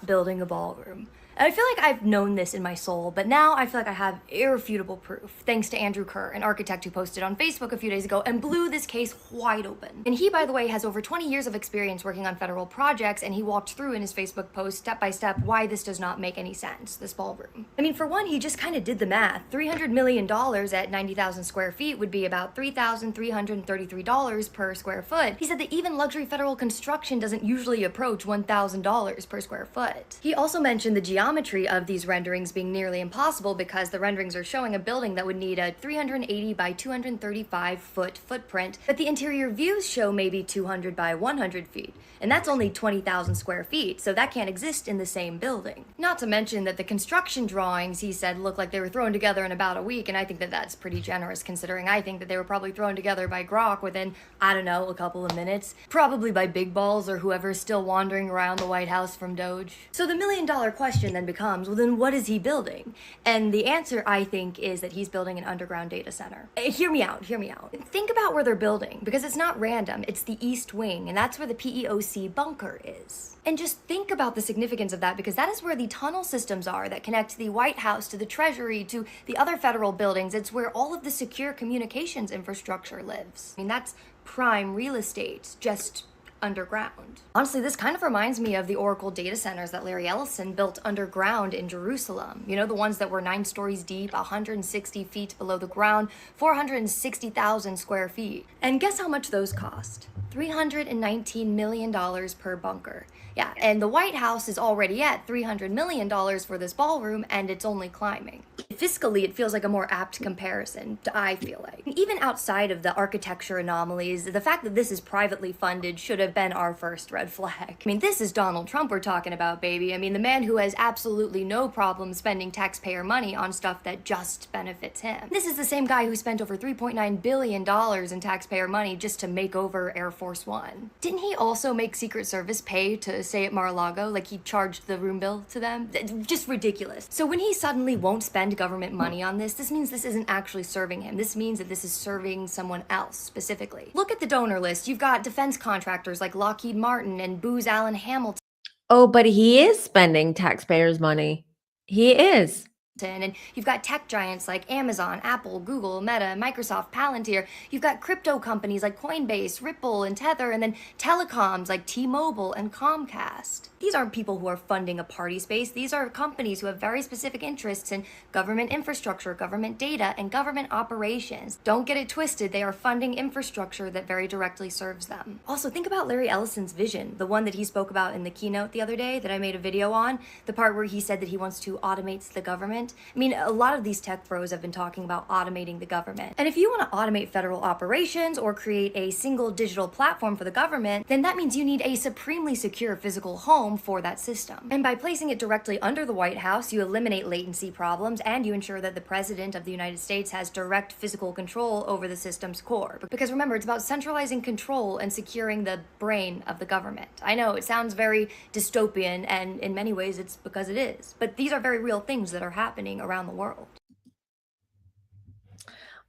Building a ballroom. And I feel like I've known this in my soul, but now I feel like I have irrefutable proof, thanks to Andrew Kerr, an architect who posted on Facebook a few days ago and blew this case wide open. And he, by the way, has over 20 years of experience working on federal projects, and he walked through in his Facebook post step by step why this does not make any sense, this ballroom. I mean, for one, he just kind of did the math. $300 million at 90,000 square feet would be about $3,333 per square foot. He said that even luxury federal construction doesn't usually approach $1,000 per square foot. He also mentioned the geometry of these renderings being nearly impossible because the renderings are showing a building that would need a 380 by 235 foot footprint, but the interior views show maybe 200 by 100 feet. And that's only 20,000 square feet, so that can't exist in the same building. Not to mention that the construction drawings, he said, look like they were thrown together in about a week, and I think that that's pretty generous considering I think that they were probably thrown together by Grok within, I don't know, a couple of minutes. Probably by Big Balls or whoever's still wandering around the White House from Doge. So the million-dollar question then becomes, well then what is he building? And the answer, I think, is that he's building an underground data center. Hear me out. Think about where they're building, because it's not random, it's the East Wing, and that's where the PEOC bunker is. And just think about the significance of that, because that is where the tunnel systems are that connect the White House to the Treasury to the other federal buildings. It's where all of the secure communications infrastructure lives. I mean, that's prime real estate, just underground. Honestly, this kind of reminds me of the Oracle data centers that Larry Ellison built underground in Jerusalem. You know, the ones that were 9 stories deep, 160 feet below the ground, 460,000 square feet. And guess how much those cost? $319 million per bunker. Yeah, and the White House is already at $300 million for this ballroom, and it's only climbing. Fiscally, it feels like a more apt comparison, I feel like. Even outside of the architecture anomalies, the fact that this is privately funded should have been our first red flag. I mean, this is Donald Trump we're talking about, baby. I mean, the man who has absolutely no problem spending taxpayer money on stuff that just benefits him. This is the same guy who spent over $3.9 billion in taxpayer money just to make over Air Force One. Didn't he also make Secret Service pay to stay at Mar-a-Lago? Like he charged the room bill to them? Just ridiculous. So when he suddenly won't spend government money on this means this isn't actually serving him. This means that this is serving someone else specifically. Look at the donor list. You've got defense contractors like like Lockheed Martin and Booz Allen Hamilton. Oh, but he is spending taxpayers' money. He is. And you've got tech giants like Amazon, Apple, Google, Meta, Microsoft, Palantir. You've got crypto companies like Coinbase, Ripple, and Tether, and then telecoms like T-Mobile and Comcast. These aren't people who are funding a party space. These are companies who have very specific interests in government infrastructure, government data, and government operations. Don't get it twisted. They are funding infrastructure that very directly serves them. Also, think about Larry Ellison's vision, the one that he spoke about in the keynote the other day that I made a video on, the part where he said that he wants to automate the government. I mean, a lot of these tech bros have been talking about automating the government. And if you want to automate federal operations or create a single digital platform for the government, then that means you need a supremely secure physical home for that system. And by placing it directly under the White House, you eliminate latency problems and you ensure that the President of the United States has direct physical control over the system's core. Because remember, it's about centralizing control and securing the brain of the government. I know it sounds very dystopian, and in many ways it's because it is. But these are very real things that are happening around the world.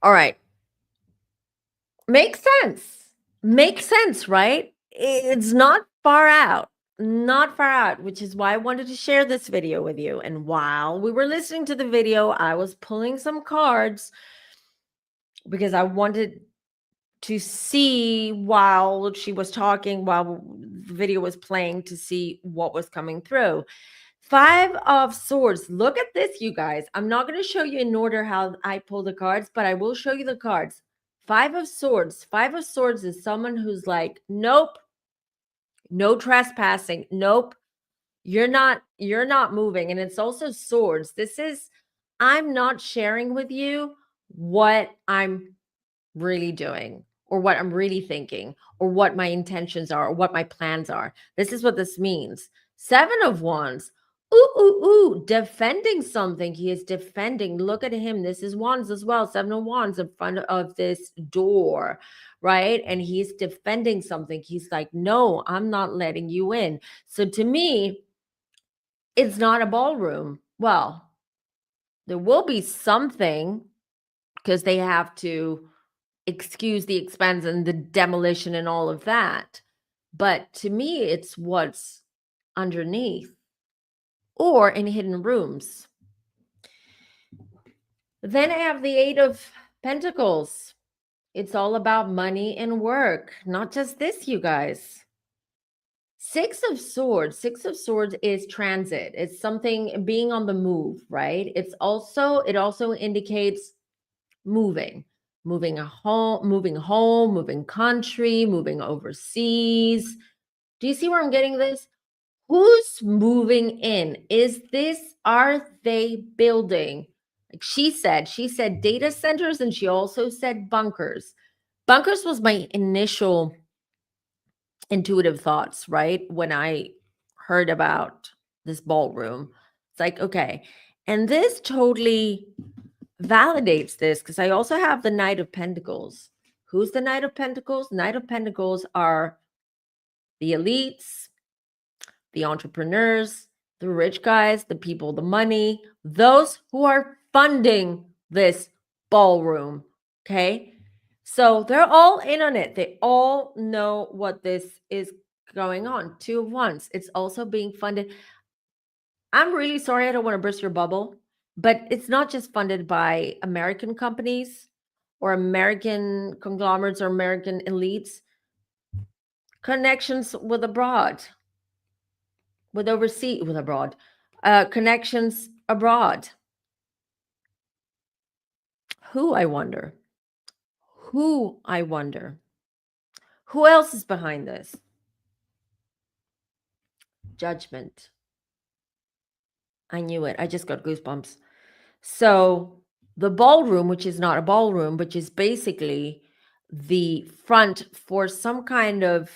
All right. Makes sense. Makes sense, right? It's not far out. Not far out, which is why I wanted to share this video with you. And while we were listening to the video, I was pulling some cards because I wanted to see while she was talking, while the video was playing, to see what was coming through. 5 of Swords. Look at this, you guys. I'm not going to show you in order how I pull the cards, but I will show you the cards. 5 of Swords. 5 of Swords is someone who's like, nope, no trespassing. Nope, you're not moving. And it's also Swords. This is, I'm not sharing with you what I'm really doing or what I'm really thinking or what my intentions are or what my plans are. This is what this means. 7 of Wands. Ooh, defending something. He is defending. Look at him. This is Wands as well. 7 of Wands in front of this door, right? And he's defending something. He's like, no, I'm not letting you in. So to me, it's not a ballroom. Well, there will be something because they have to excuse the expense and the demolition and all of that. But to me, it's what's underneath or in hidden rooms. Then I have the 8 of Pentacles. It's all about money and work. Not just this, you guys. 6 of Swords. 6 of Swords is transit. It's something being on the move, right? It also indicates moving home, moving country, moving overseas. Do you see where I'm getting this? Who's moving in? Are they building? Like she said data centers, and she also said bunkers. Bunkers was my initial intuitive thoughts, right? When I heard about this ballroom. It's like, okay. And this totally validates this because I also have the Knight of Pentacles. Who's the Knight of Pentacles? Knight of Pentacles are the elites, the entrepreneurs, the rich guys, the people, the money, those who are funding this ballroom. Okay. So they're all in on it. They all know what this is going on. 2 of Wands. It's also being funded. I'm really sorry. I don't want to burst your bubble, but it's not just funded by American companies or American conglomerates or American elites. Connections with abroad, connections abroad. Who, I wonder? Who else is behind this? Judgment. I knew it. I just got goosebumps. So the ballroom, which is not a ballroom, which is basically the front for some kind of,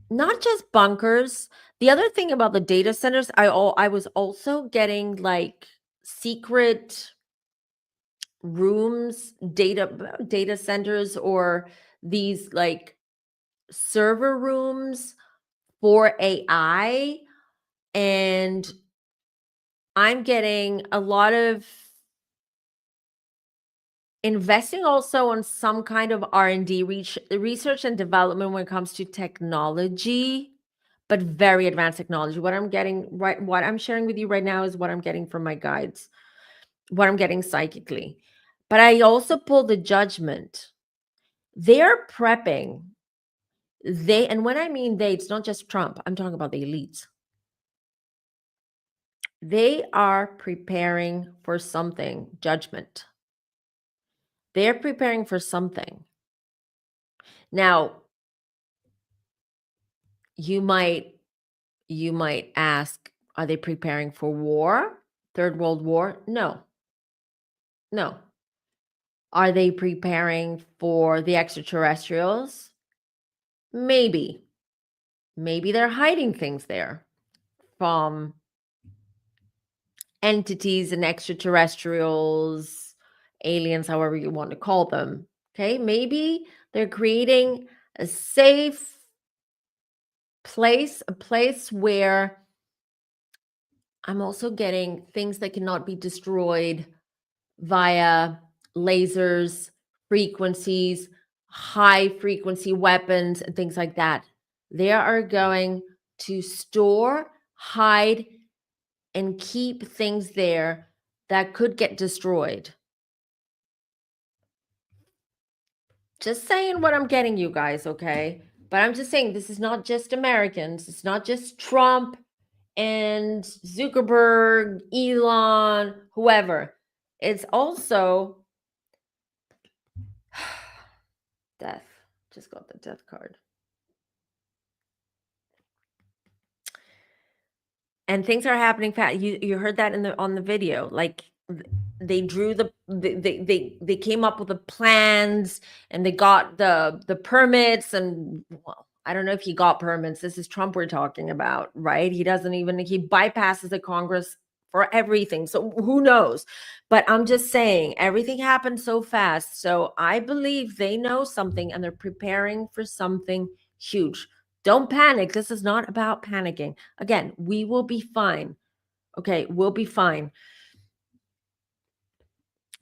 not just bunkers. The other thing about the data centers, I was also getting like secret rooms, data centers, or these like server rooms for AI. And I'm getting a lot of investing also on some kind of R&D, research and development when it comes to technology, but very advanced technology. What I'm sharing with you right now is what I'm getting from my guides, what I'm getting psychically. But I also pull the Judgment. They're prepping. And when I mean they, it's not just Trump. I'm talking about the elites. They are preparing for something, Judgment. They're preparing for something. Now, you might ask, are they preparing for war? Third World War? No. No. Are they preparing for the extraterrestrials? Maybe. Maybe they're hiding things there from entities and extraterrestrials, aliens, however you want to call them. Okay, maybe they're creating a safe place, a place where I'm also getting things that cannot be destroyed via lasers, frequencies, high frequency weapons, and things like that. They are going to store, hide, and keep things there that could get destroyed. Just saying what I'm getting, you guys, okay? But I'm just saying this is not just Americans, it's not just Trump and Zuckerberg, Elon, whoever. It's also death. Just got the death card. And things are happening fast. You heard that on the video. Like they drew they came up with the plans and they got the permits, and well, I don't know if he got permits. This is Trump we're talking about, right? He bypasses the Congress for everything. So who knows? But I'm just saying everything happened so fast. So I believe they know something and they're preparing for something huge. Don't panic. This is not about panicking. Again, we will be fine. Okay, we'll be fine.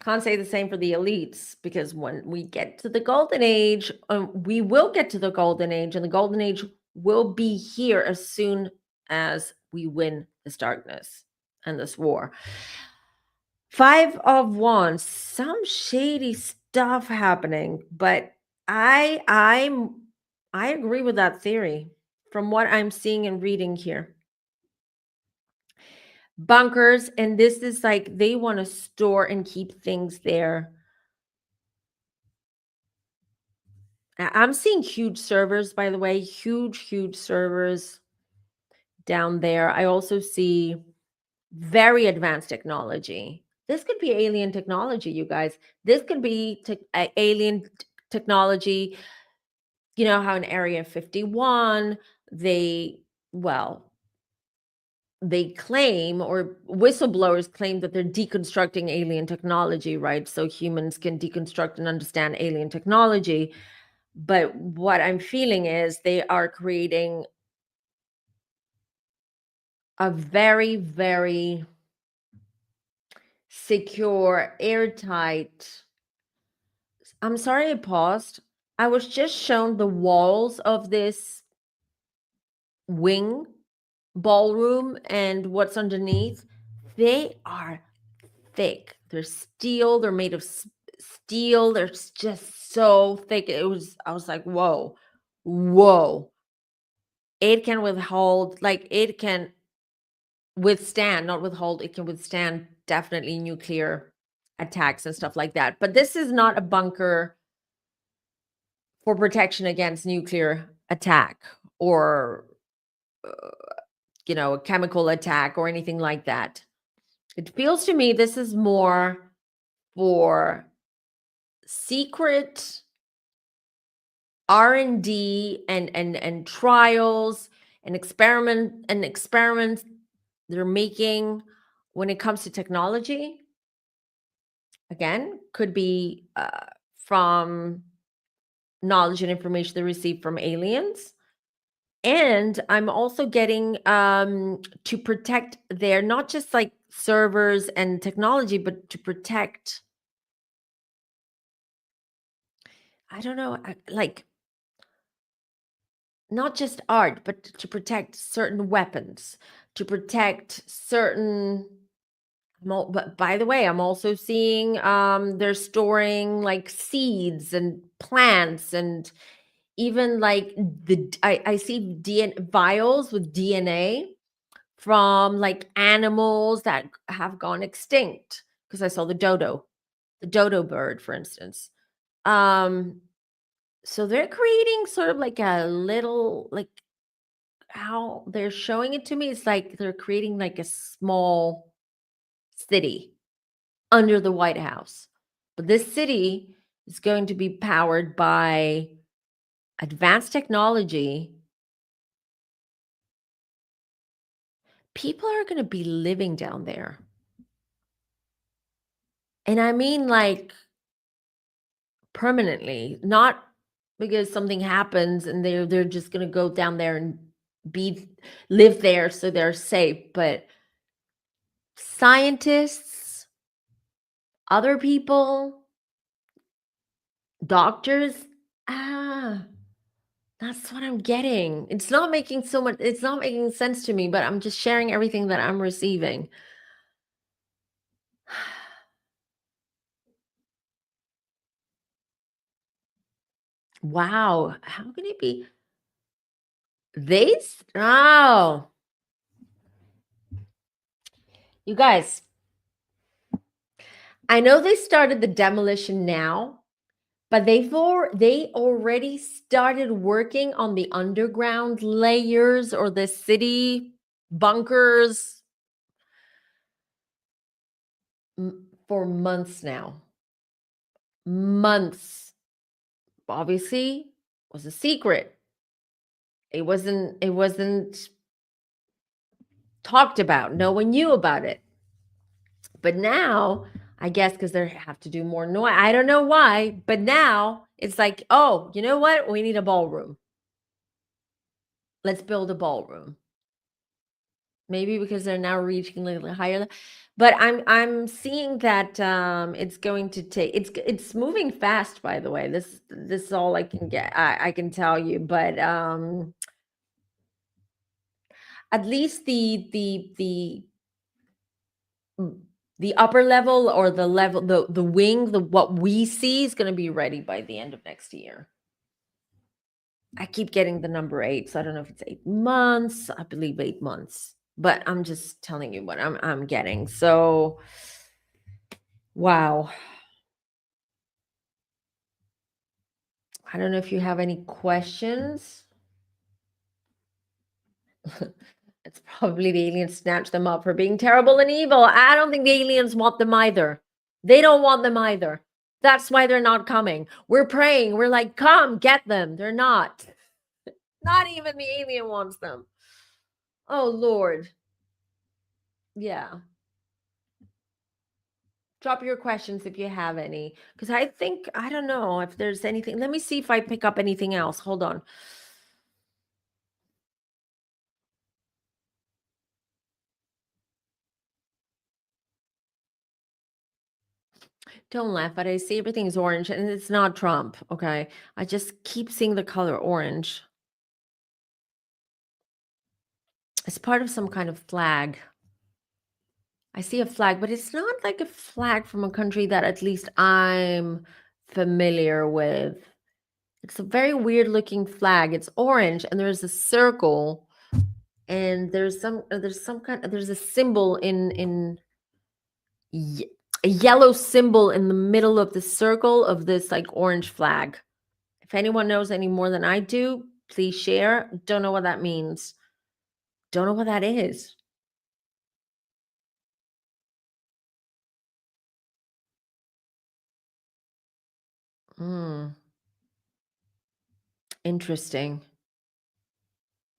Can't say the same for the elites, because when we get to the golden age, we will get to the golden age, and the golden age will be here as soon as we win this darkness and this war. 5 of Wands, some shady stuff happening, but I agree with that theory from what I'm seeing and reading here. Bunkers, and this is like they want to store and keep things there. I'm seeing huge servers, by the way, huge servers down there. I also see very advanced technology. This could be alien technology, you guys. This could be alien technology. You know how in Area 51, they claim, or whistleblowers claim, that they're deconstructing alien technology, right? So humans can deconstruct and understand alien technology. But what I'm feeling is they are creating a very, very secure, airtight. I'm sorry I paused. I was just shown the walls of this wing ballroom and what's underneath. They are thick. They're steel. They're made of steel. They're just so thick. I was like, whoa. It can withhold, like it can withstand, not withhold, it can withstand definitely nuclear attacks and stuff like that. But this is not a bunker for protection against nuclear attack or, a chemical attack or anything like that. It feels to me this is more for secret R&D and trials and experiments they're making when it comes to technology. Again, could be from knowledge and information they received from aliens. And I'm also getting to protect their, not just like servers and technology, but to protect I don't know, like not just art, but to protect certain weapons, to protect certain. But by the way, I'm also seeing they're storing like seeds and plants and even like I see vials with DNA from like animals that have gone extinct because I saw the dodo bird, for instance. Um, so they're creating sort of like a little like how they're showing it to me. It's like they're creating like a small city under the White House. But this city is going to be powered by advanced technology. People are going to be living down there. And I mean like permanently, not because something happens and they're just going to go down there and be live there so they're safe, but scientists, other people, doctors, ah, that's what I'm getting. It's not making sense to me, but I'm just sharing everything that I'm receiving. Wow, how can it be? Oh, you guys, I know they started the demolition now, but they already started working on the underground layers or the city bunkers for months now. Months. Obviously, was a secret. It wasn't talked about. No one knew about it. But now, I guess because they have to do more noise. I don't know why, but now it's like, oh, you know what? We need a ballroom. Let's build a ballroom. Maybe because they're now reaching a little higher. But I'm seeing that it's going to take it's moving fast, by the way. This is all I can get. I can tell you. But at least mm, the upper level or the level the wing the what we see is going to be ready by the end of next year. I keep getting the number 8, so I don't know if it's 8 months. I believe 8 months, but I'm just telling you what I'm getting. So wow. I don't know if you have any questions. It's probably the aliens snatched them up for being terrible and evil. I don't think the aliens want them either. They don't want them either. That's why they're not coming. We're praying. We're like, come get them. They're not. Not even the alien wants them. Oh, Lord. Yeah. Drop your questions if you have any. Because I don't know if there's anything. Let me see if I pick up anything else. Hold on. Don't laugh, but I see everything's orange and it's not Trump. Okay. I just keep seeing the color orange. It's part of some kind of flag. I see a flag, but it's not like a flag from a country that at least I'm familiar with. It's a very weird looking flag. It's orange and there's a circle and there's a symbol in a yellow symbol in the middle of the circle of this like orange flag. If anyone knows any more than I do, please share. Don't know what that means. Don't know what that is. Hmm. Interesting.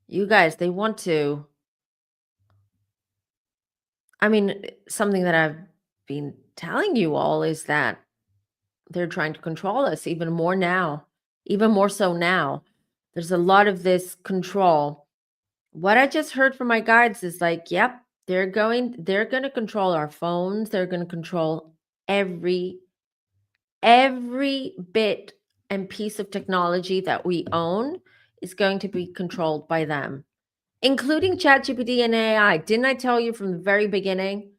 You guys, they want to. I mean, something that I've been telling you all is that they're trying to control us even more now, even more so now. There's a lot of this control. What I just heard from my guides is like, yep, they're going to control our phones. They're going to control every bit and piece of technology that we own is going to be controlled by them, including ChatGPT and AI. Didn't I tell you from the very beginning?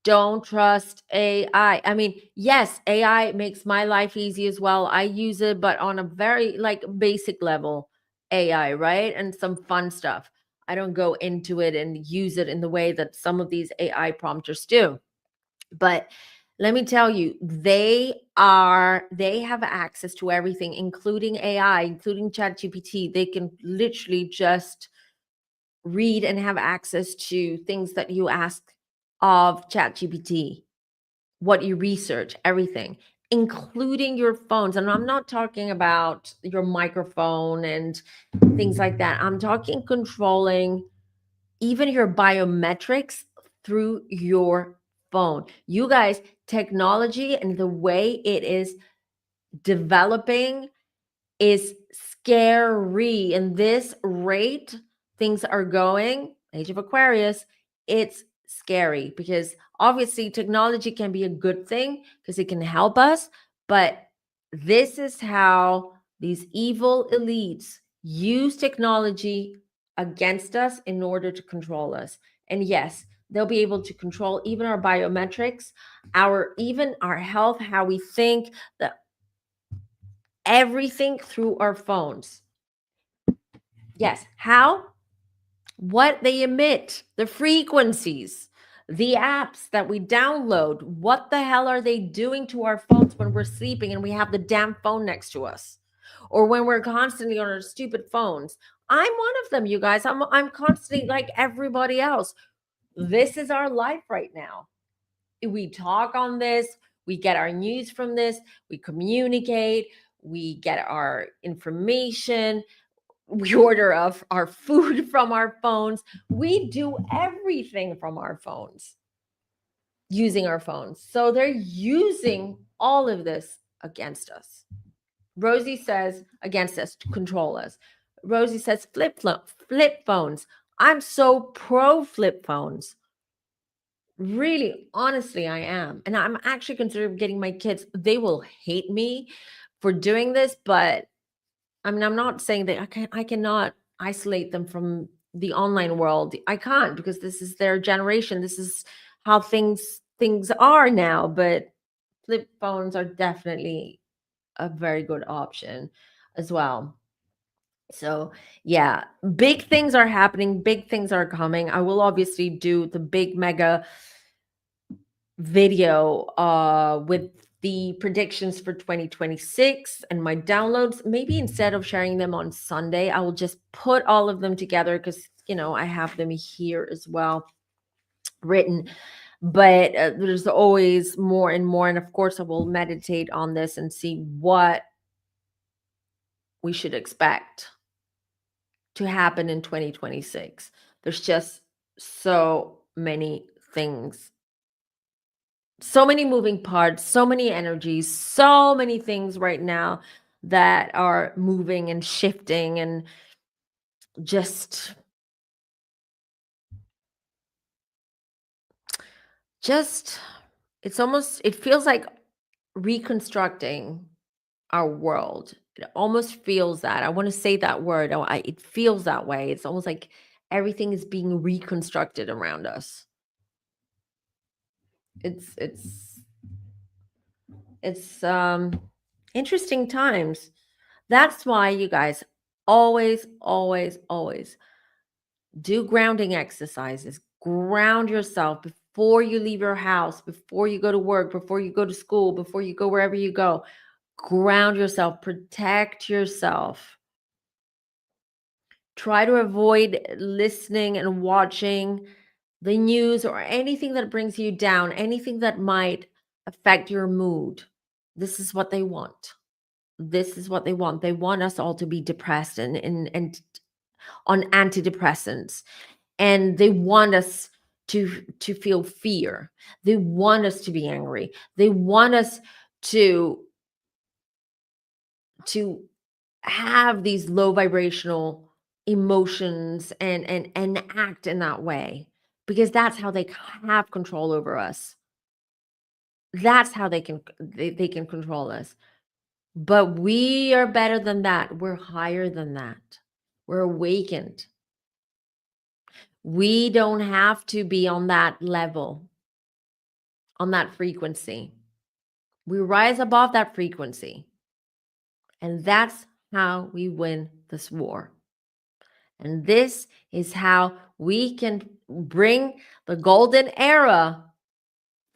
Don't trust AI. I mean, yes, AI makes my life easy as well. I use it, but on a very like basic level AI, right? And some fun stuff. I don't go into it and use it in the way that some of these AI prompters do. But let me tell you, they have access to everything, including AI, including ChatGPT. They can literally just read and have access to things that you ask of ChatGPT, what you research, everything, including your phones. And I'm not talking about your microphone and things like that. I'm talking controlling even your biometrics through your phone. You guys, technology and the way it is developing is scary. And this rate things are going, Age of Aquarius, it's scary because obviously technology can be a good thing because it can help us. But this is how these evil elites use technology against us in order to control us. And yes, they'll be able to control even our biometrics, our even our health, how we think, the everything through our phones. Yes. How? What they emit, the frequencies, the apps that we download. What the hell are they doing to our phones when we're sleeping and we have the damn phone next to us? Or when we're constantly on our stupid phones. I'm one of them, you guys. I'm constantly like everybody else. This is our life right now. We talk on this, we get our news from this, we communicate, we get our information, we order of our food from our phones. We do everything from our phones, using our phones. So they're using all of this against us. Rosie says against us to control us. Rosie says flip phones. I'm so pro flip phones. Really, honestly, I am. And I'm actually considering getting my kids. They will hate me for doing this, but I mean, I'm not saying that I cannot isolate them from the online world. I can't because this is their generation. This is how things are now. But flip phones are definitely a very good option as well. So, yeah, big things are happening, big things are coming. I will obviously do the big mega video with the predictions for 2026 and my downloads. Maybe instead of sharing them on Sunday, I will just put all of them together because I have them here as well written. But there's always more and more, and of course I will meditate on this and see what we should expect to happen in 2026. There's just so many things, so many moving parts, so many energies, so many things right now that are moving and shifting and just it feels like reconstructing our world. It almost feels that. I want to say that word. It feels that way. It's almost like everything is being reconstructed around us. It's interesting times. That's why you guys always, always, always do grounding exercises. Ground yourself before you leave your house, before you go to work, before you go to school, before you go wherever you go. Ground yourself, protect yourself. Try to avoid listening and watching the news or anything that brings you down, anything that might affect your mood. This is what they want. This is what they want. They want us all to be depressed and on antidepressants, and they want us to feel fear. They want us to be angry. They want us to to have these low vibrational emotions and act in that way because that's how they have control over us. That's how they can control us. But we are better than that. We're higher than that. We're awakened. We don't have to be on that level, on that frequency. We rise above that frequency. And that's how we win this war. And this is how we can bring the golden era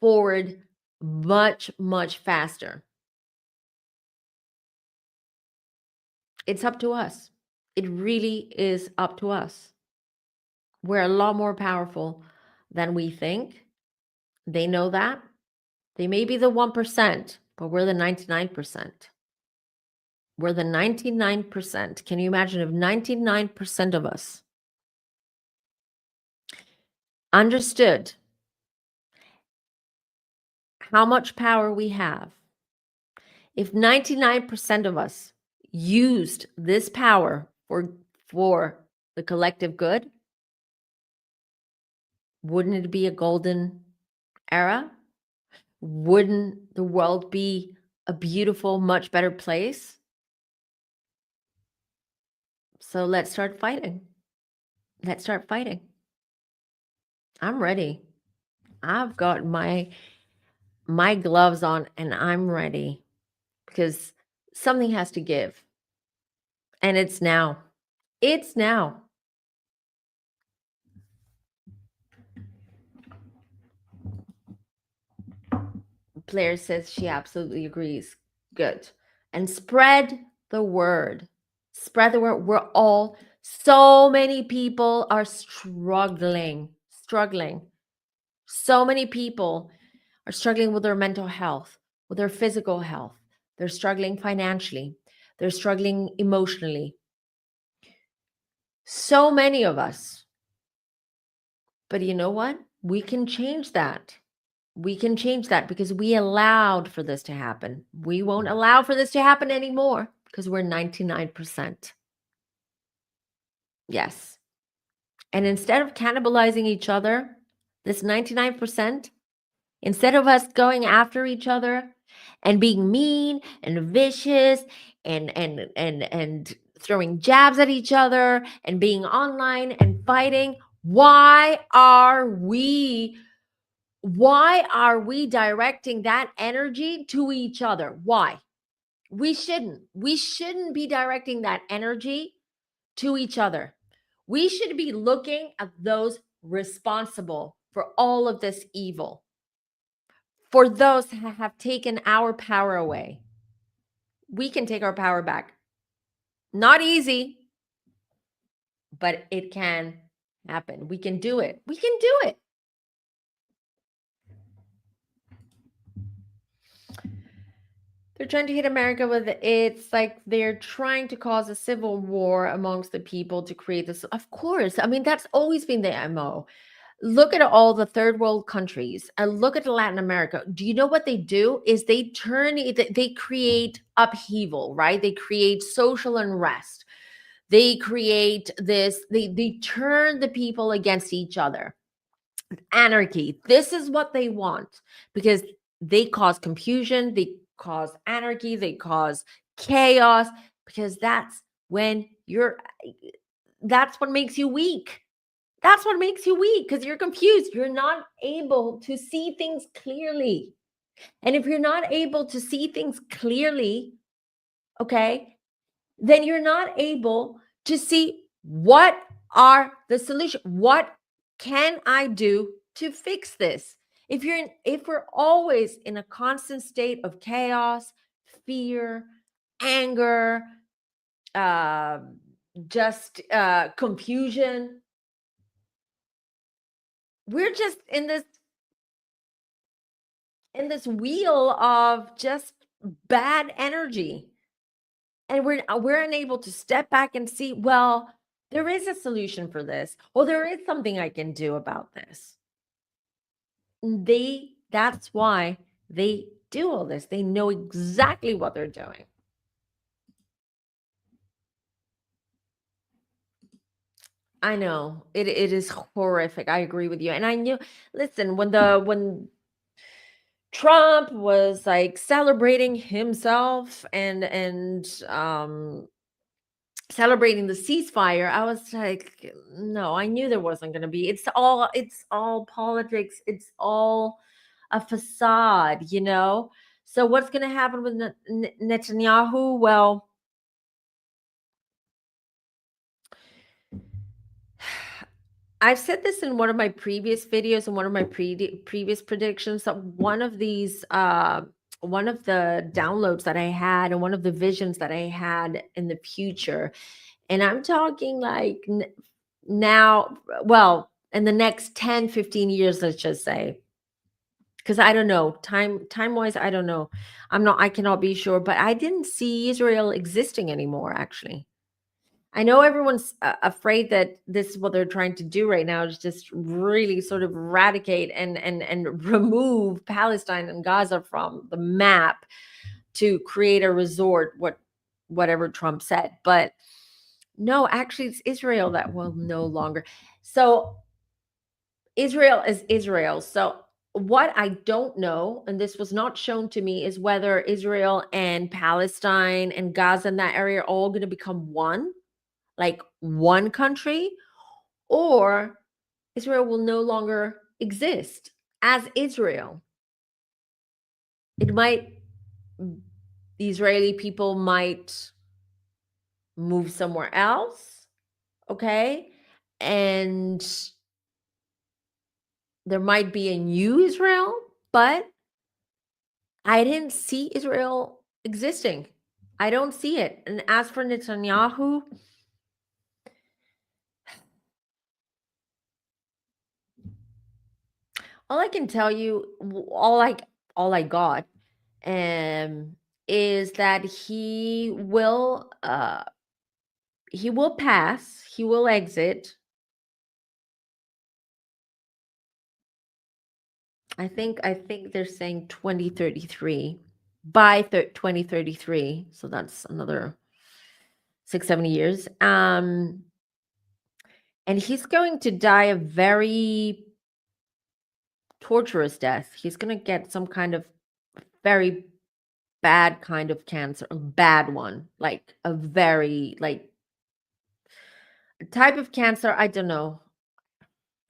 forward much, much faster. It's up to us. It really is up to us. We're a lot more powerful than we think. They know that. They may be the 1%, but we're the 99%. We're the 99%. Can you imagine if 99% of us understood how much power we have? If 99% of us used this power for the collective good, wouldn't it be a golden era? Wouldn't the world be a beautiful, much better place? So let's start fighting. Let's start fighting. I'm ready. I've got my gloves on and I'm ready because something has to give. And it's now. It's now. Blair says she absolutely agrees. Good. And spread the word. Spread the word. We're all, so many people are struggling. So many people are struggling with their mental health, with their physical health. They're struggling financially. They're struggling emotionally. So many of us. But you know what? We can change that. We can change that because we allowed for this to happen. We won't allow for this to happen anymore because we're 99%. Yes. And instead of cannibalizing each other, this 99%, instead of us going after each other and being mean and vicious and throwing jabs at each other and being online and fighting, why are we directing that energy to each other? Why? We shouldn't be directing that energy to each other. We should be looking at those responsible for all of this evil, for those who have taken our power away. We can take our power back. Not easy, but it can happen. We can do it. We can do it. They're trying to hit America with it's like they're trying to cause a civil war amongst the people to create this. Of course. I mean, that's always been the MO. Look at all the third world countries and look at Latin America. Do you know what they do? Is they create upheaval, right? They create social unrest. They create this, they turn the people against each other. Anarchy. This is what they want because they cause confusion, they cause anarchy, they cause chaos because that's when that's what makes you weak. That's what makes you weak because you're confused. You're not able to see things clearly. And if you're not able to see things clearly, okay, then you're not able to see what are the solution. What can I do to fix this? If we're always in a constant state of chaos, fear, anger, uh, just confusion, we're just in this wheel of just bad energy, and we're unable to step back and see, well, there is a solution for this, or there is something I can do about this. That's why they do all this. They know exactly what they're doing. I know it is horrific. I agree with you. And I knew, listen, when Trump was like celebrating himself and celebrating the ceasefire. I was like, no, I knew there wasn't going to be. It's all politics. It's all a facade, you know. So what's going to happen with Netanyahu? Well, I've said this in one of my previous videos and one of my previous predictions that one of the downloads that I had and one of the visions that I had in the future, and I'm talking like now, well, in the next 10, 15 years, let's just say, because I don't know, time wise, I don't know. I cannot be sure, but I didn't see Israel existing anymore, actually. I know everyone's afraid that this is what they're trying to do right now, is just really sort of eradicate and remove Palestine and Gaza from the map to create a resort, whatever Trump said. But no, actually it's Israel that will no longer. So Israel is Israel. So what I don't know, and this was not shown to me, is whether Israel and Palestine and Gaza and that area are all going to become one, like one country, or Israel will no longer exist as Israel. It might, the Israeli people might move somewhere else, okay? And there might be a new Israel, but I didn't see Israel existing. I don't see it. And as for Netanyahu, all I can tell you, all I got, um, is that he will pass, he will exit. I think they're saying 2033 by 2033, so that's another 6 7 years. And he's going to die a very torturous death. He's going to get some kind of very bad kind of cancer, a bad one, like a very like a type of cancer. I don't know.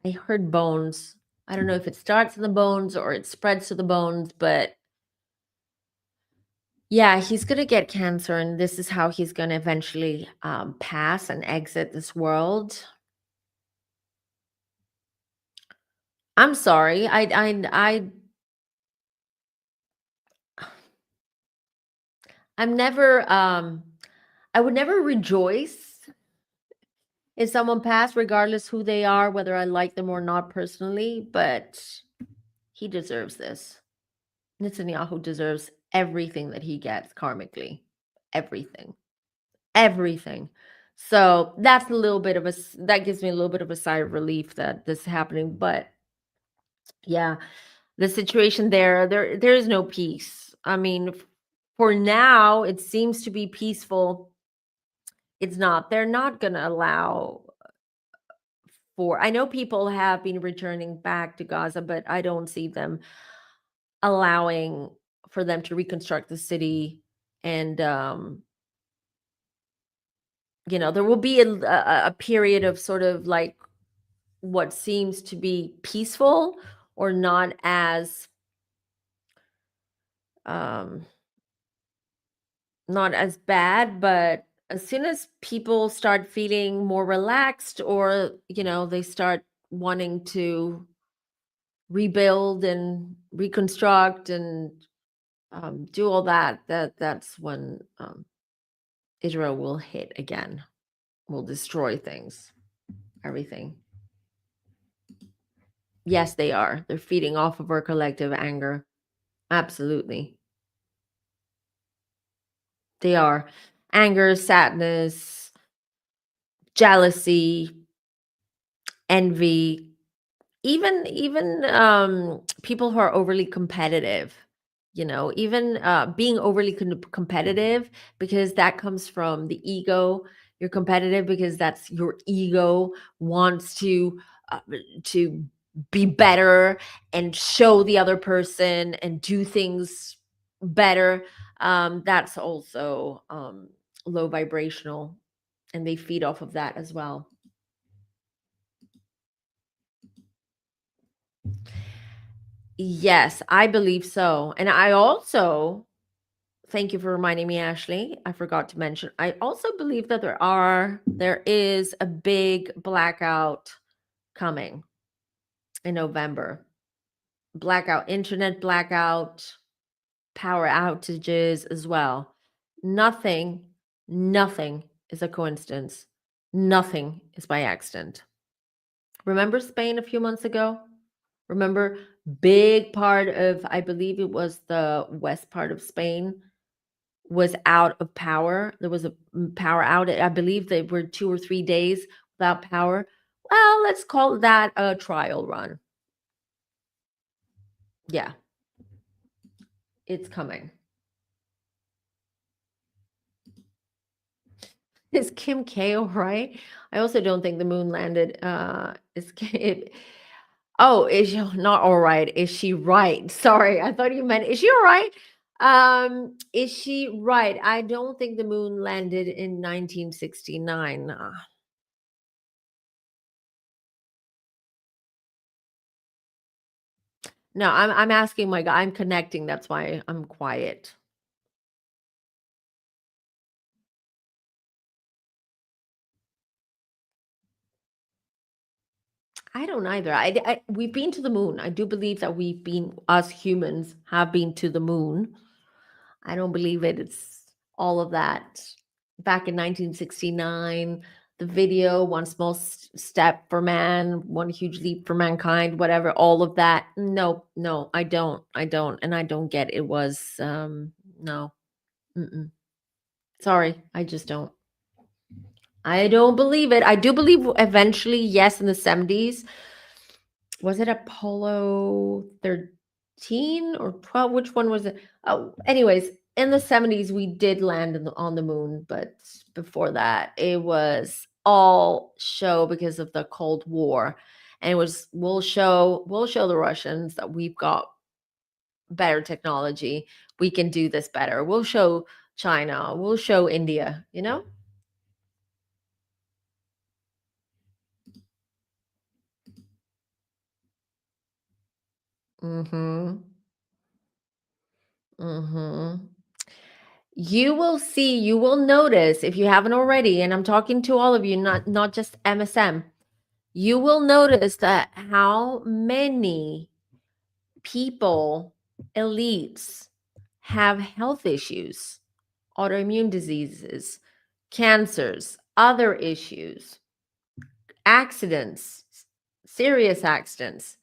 I heard bones. I don't know if it starts in the bones or it spreads to the bones, but yeah, he's gonna get cancer, and this is how he's gonna eventually pass and exit this world. I'm sorry. I'm never. I would never rejoice if someone passed, regardless who they are, whether I like them or not personally. But he deserves this. Netanyahu deserves everything that he gets karmically. Everything. Everything. So that's a little bit of that gives me a little bit of a sigh of relief that this is happening. But yeah, the situation there is no peace. I mean, for now, it seems to be peaceful. It's not. They're not going to allow for. I know people have been returning back to Gaza, but I don't see them allowing for them to reconstruct the city. And there will be a period of sort of like what seems to be peaceful or um not as bad, but as soon as people start feeling more relaxed, or they start wanting to rebuild and reconstruct and do all that's when Israel will hit again, will destroy things, everything. Yes, they are. They're feeding off of our collective anger. Absolutely. They are. Anger, sadness, jealousy, envy, even people who are overly competitive, even being overly competitive, because that comes from the ego. You're competitive because that's your ego wants to be better and show the other person and do things better, that's also low vibrational, and they feed off of that as well. Yes, I believe so. And I also, thank you for reminding me, Ashley. I forgot to mention, I also believe that there is a big blackout coming in November. Blackout, internet blackout, power outages as well. Nothing, nothing is a coincidence. Nothing is by accident. Remember Spain a few months ago? Remember, big part of, I believe it was the west part of Spain, was out of power. There was a power outage. I believe they were 2 or 3 days without power. Well, let's call that a trial run. Yeah, it's coming. Is Kim K all right? I also don't think the moon landed. Is she not all right? Is she right? Sorry, I thought you meant, is she all right? Is she right? I don't think the moon landed in 1969. No, I'm asking my guy. I'm connecting. That's why I'm quiet. I don't either. We've been to the moon. I do believe that us humans have been to the moon. I don't believe it. It's all of that. Back in 1969, the video, One Small Step for Man, One Huge Leap for Mankind, whatever, all of that. No, no, I don't. I don't. And I don't get it was, no. Mm-mm. Sorry, I just don't. I don't believe it. I do believe eventually, yes, in the 70s, was it Apollo 13 or 12? Which one was it? Oh, anyways, in the 70s, we did land on the moon, but before that, it was all show because of the Cold War. And it was, we'll show the Russians that we've got better technology. We can do this better. We'll show China, we'll show India, you know? Mm-hmm. Mm-hmm. You will see, you will notice if you haven't already, and I'm talking to all of you, not just MSM. You will notice that how many people, elites, have health issues, autoimmune diseases, cancers, other issues, accidents, serious accidents.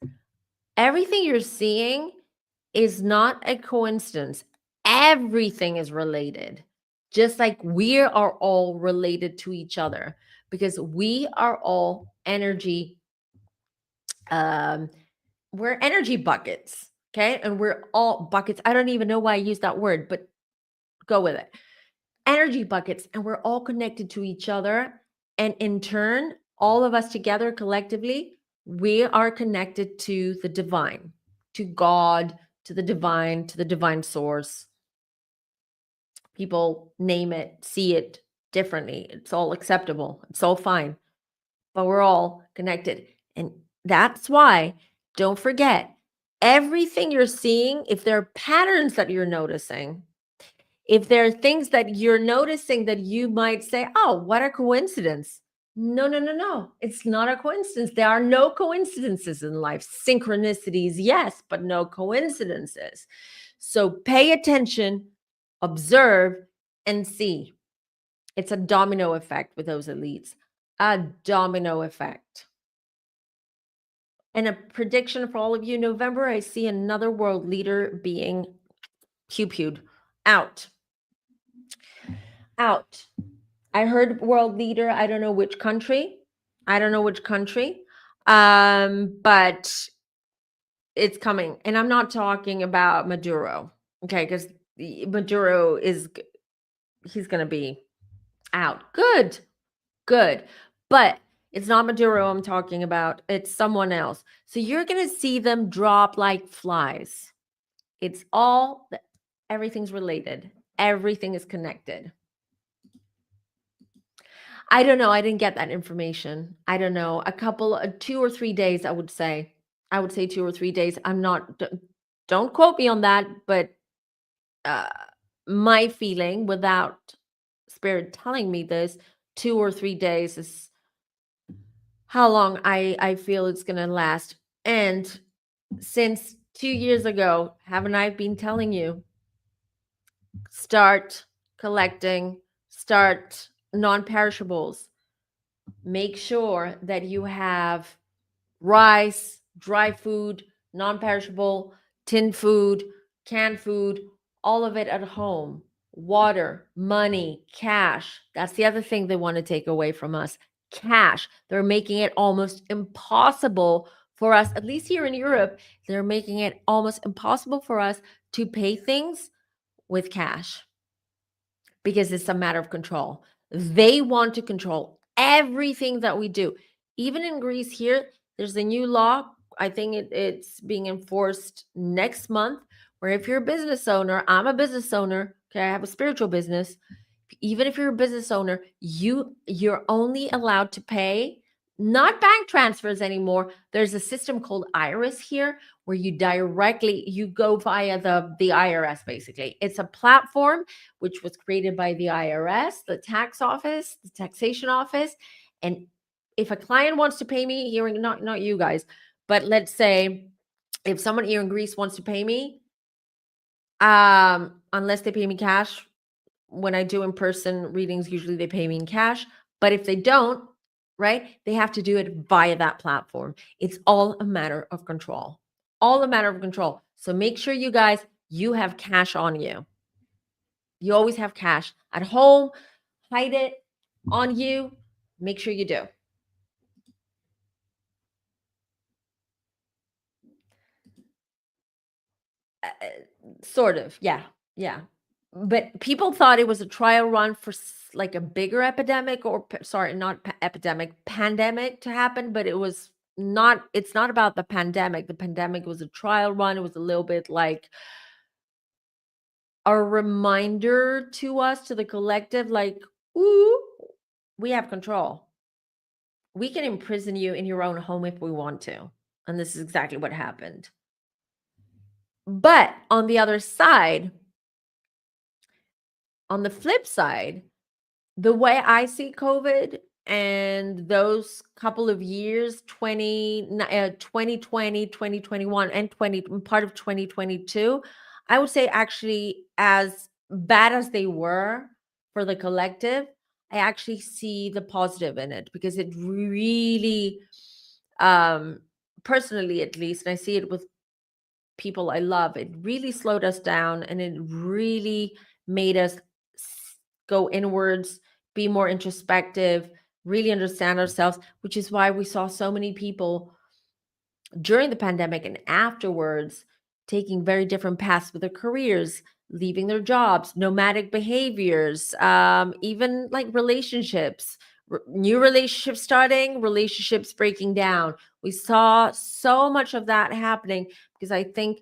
Everything you're seeing is not a coincidence. Everything is related, just like we are all related to each other because we are all energy. Um, we're energy buckets, okay? And we're all buckets. I don't even know why I use that word, but go with it. Energy buckets, and we're all connected to each other. And in turn, all of us together collectively, we are connected to the divine, to God, to the divine source. People name it, see it differently. It's all acceptable. It's all fine. But we're all connected. And that's why, don't forget, everything you're seeing, if there are patterns that you're noticing, if there are things that you're noticing that you might say, oh, what a coincidence. No, no, no, no. It's not a coincidence. There are no coincidences in life. Synchronicities, yes, but no coincidences. So pay attention, observe, and see. It's a domino effect with those elites. A domino effect. And a prediction for all of you, November, I see another world leader being pew-pewed out. Out. I heard world leader. I don't know which country. I don't know which country. But it's coming. And I'm not talking about Maduro. Okay, because Maduro he's gonna be out. Good. Good. But It's not Maduro I'm talking about. It's someone else. So you're going to see them drop like flies. It's all, everything's related. Everything is connected. I don't know. I didn't get that information. I don't know. A couple, 2 or 3 days, I would say. I would say 2 or 3 days. I'm not, don't quote me on that, but uh, my feeling without spirit telling me this, 2 or 3 days is how long I feel it's going to last. And since 2 years ago, haven't I been telling you, start collecting, start non-perishables. Make sure that you have rice, dry food, non-perishable, tin food, canned food, all of it at home. Water, money, cash. That's the other thing they want to take away from us. Cash. They're making it almost impossible for us, at least here in Europe, they're making it almost impossible for us to pay things with cash because it's a matter of control. They want to control everything that we do. Even in Greece here, there's a new law. I think it's being enforced next month, where if you're a business owner, I'm a business owner, okay, I have a spiritual business. Even if you're a business owner, you're only allowed to pay not bank transfers anymore. There's a system called Iris here where you go via the IRS. Basically, it's a platform which was created by the IRS, the tax office, the taxation office. And if a client wants to pay me here, not you guys, but let's say if someone here in Greece wants to pay me, unless they pay me cash, when I do in-person readings, usually they pay me in cash. But if they don't, right, they have to do it via that platform. It's all a matter of control. All a matter of control. So make sure you guys, you have cash on you. You always have cash at home. Hide it on you. Make sure you do. Sort of, yeah, yeah. But people thought it was a trial run for like a bigger epidemic, or sorry, not epidemic, pandemic to happen. But it was not. It's not about the pandemic. The pandemic was a trial run. It was a little bit like a reminder to us, to the collective, like, ooh, we have control. We can imprison you in your own home if we want to. And this is exactly what happened. But on the other side, on the flip side, the way I see COVID and those couple of years, 2020, 2021, and part of 2022, I would say actually, as bad as they were for the collective, I actually see the positive in it, because it really, personally at least, and I see it with people I love, it really slowed us down, and it really made us go inwards, be more introspective, really understand ourselves, which is why we saw so many people during the pandemic and afterwards taking very different paths with their careers, leaving their jobs, nomadic behaviors, even like relationships, new relationships starting, relationships breaking down. We saw so much of that happening, because I think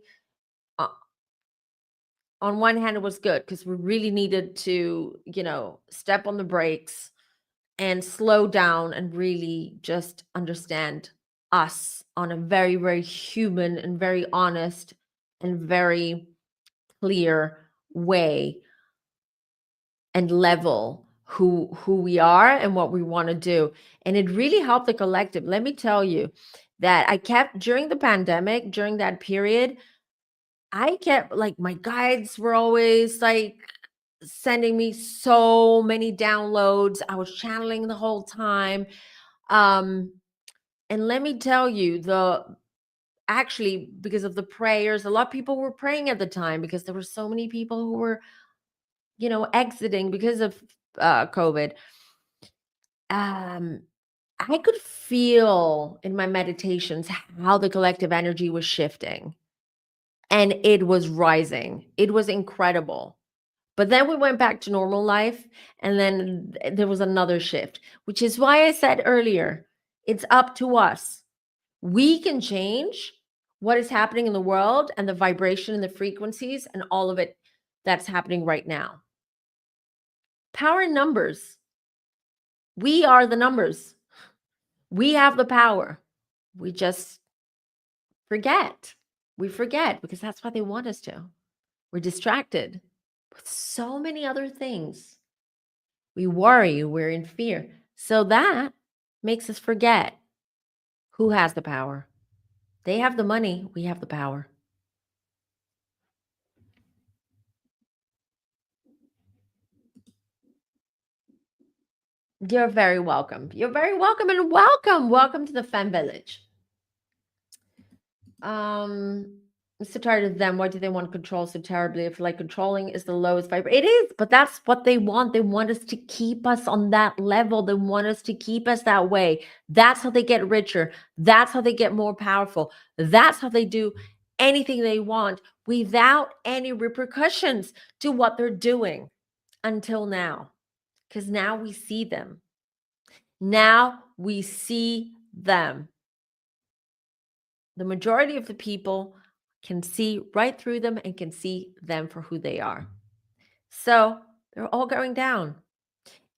uh, on one hand it was good, because we really needed to, step on the brakes and slow down and really just understand us on a very, very human and very honest and very clear way, and level who we are and what we want to do. And it really helped the collective. Let me tell you that I kept, during the pandemic, during that period, I kept, like, my guides were always like sending me so many downloads. I was channeling the whole time. Um, and let me tell you, actually, because of the prayers, a lot of people were praying at the time, because there were so many people who were, exiting because of COVID. Um, I could feel in my meditations how the collective energy was shifting, and it was rising. It was incredible. But then we went back to normal life, and then there was another shift, which is why I said earlier, It's up to us. We can change what is happening in the world and the vibration and the frequencies and all of it that's happening right now. Power in numbers. We are the numbers. We have the power. We just forget. We forget because that's what they want us to. We're distracted with so many other things. We worry, we're in fear. So that makes us forget who has the power. They have the money, we have the power. You're very welcome. You're very welcome and welcome. Welcome to the Femme Village. So tired of them. Why do they want to control so terribly? If like controlling is the lowest vibe, it is, but that's what they want. They want us to keep us on that level. They want us to keep us that way. That's how they get richer. That's how they get more powerful. That's how they do anything they want without any repercussions to what they're doing until now. Because now we see them. Now we see them. The majority of the people can see right through them and can see them for who they are. So they're all going down.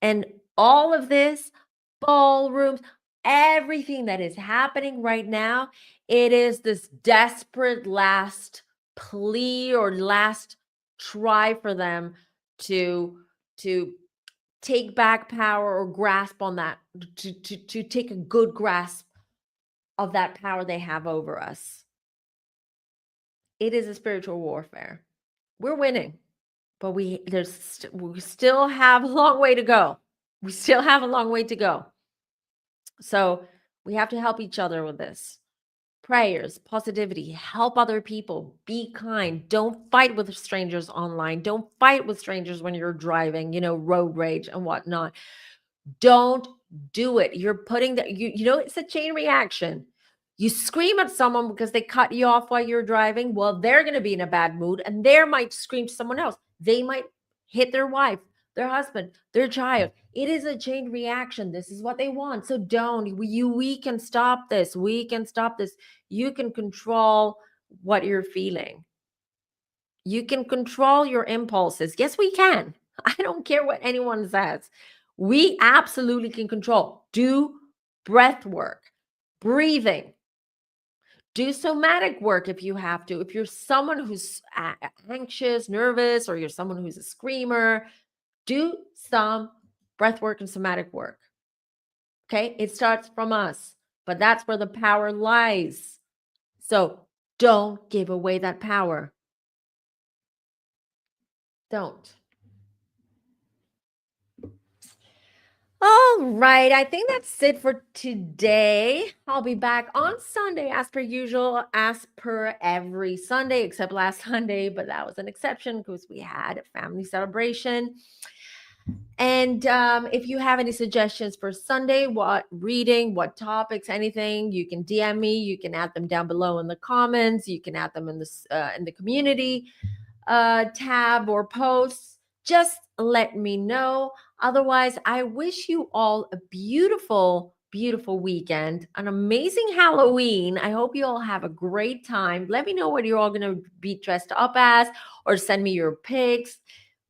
And all of this, ballrooms, everything that is happening right now, it is this desperate last plea or last try for them to take back power or grasp on that, to take a good grasp of that power they have over us. It is a spiritual warfare. We're winning, but we still have a long way to go. We still have a long way to go. So we have to help each other with this. Prayers, positivity, help other people, be kind. Don't fight with strangers online. Don't fight with strangers when you're driving, road rage and whatnot. Don't do it. You're putting that, it's a chain reaction. You scream at someone because they cut you off while you're driving. Well, they're going to be in a bad mood and they might scream to someone else. They might hit their wife, their husband, their child. It is a chain reaction. This is what they want. So we can stop this. We can stop this. You can control what you're feeling. You can control your impulses. Yes, we can. I don't care what anyone says. We absolutely can control. Do breath work, breathing. Do somatic work if you have to. If you're someone who's anxious, nervous, or you're someone who's a screamer, do some breath work and somatic work. Okay? It starts from us, but that's where the power lies. So don't give away that power. Don't. All right, I think that's it for today. I'll be back on Sunday as per usual, as per every Sunday, except last Sunday, but that was an exception because we had a family celebration. And if you have any suggestions for Sunday, what reading, what topics, anything, you can DM me. You can add them down below in the comments. You can add them in the community tab or posts. Just let me know. Otherwise, I wish you all a beautiful, beautiful weekend, an amazing Halloween. I hope you all have a great time. Let me know what you're all going to be dressed up as, or send me your pics.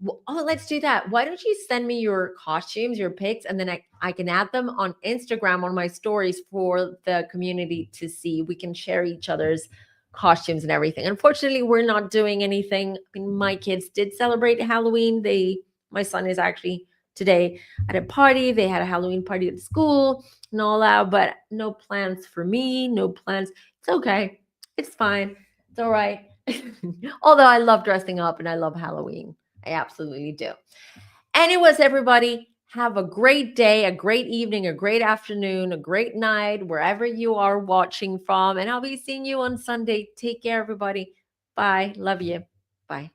Oh, let's do that. Why don't you send me your costumes, your pics, and then I can add them on Instagram on my stories for the community to see. We can share each other's costumes and everything. Unfortunately, we're not doing anything. I mean, my kids did celebrate Halloween. My son is actually today at a party. They had a Halloween party at school and all that, but no plans for me, no plans. It's okay. It's fine. It's all right. Although I love dressing up and I love Halloween. I absolutely do. Anyways, everybody, have a great day, a great evening, a great afternoon, a great night, wherever you are watching from. And I'll be seeing you on Sunday. Take care, everybody. Bye. Love you. Bye.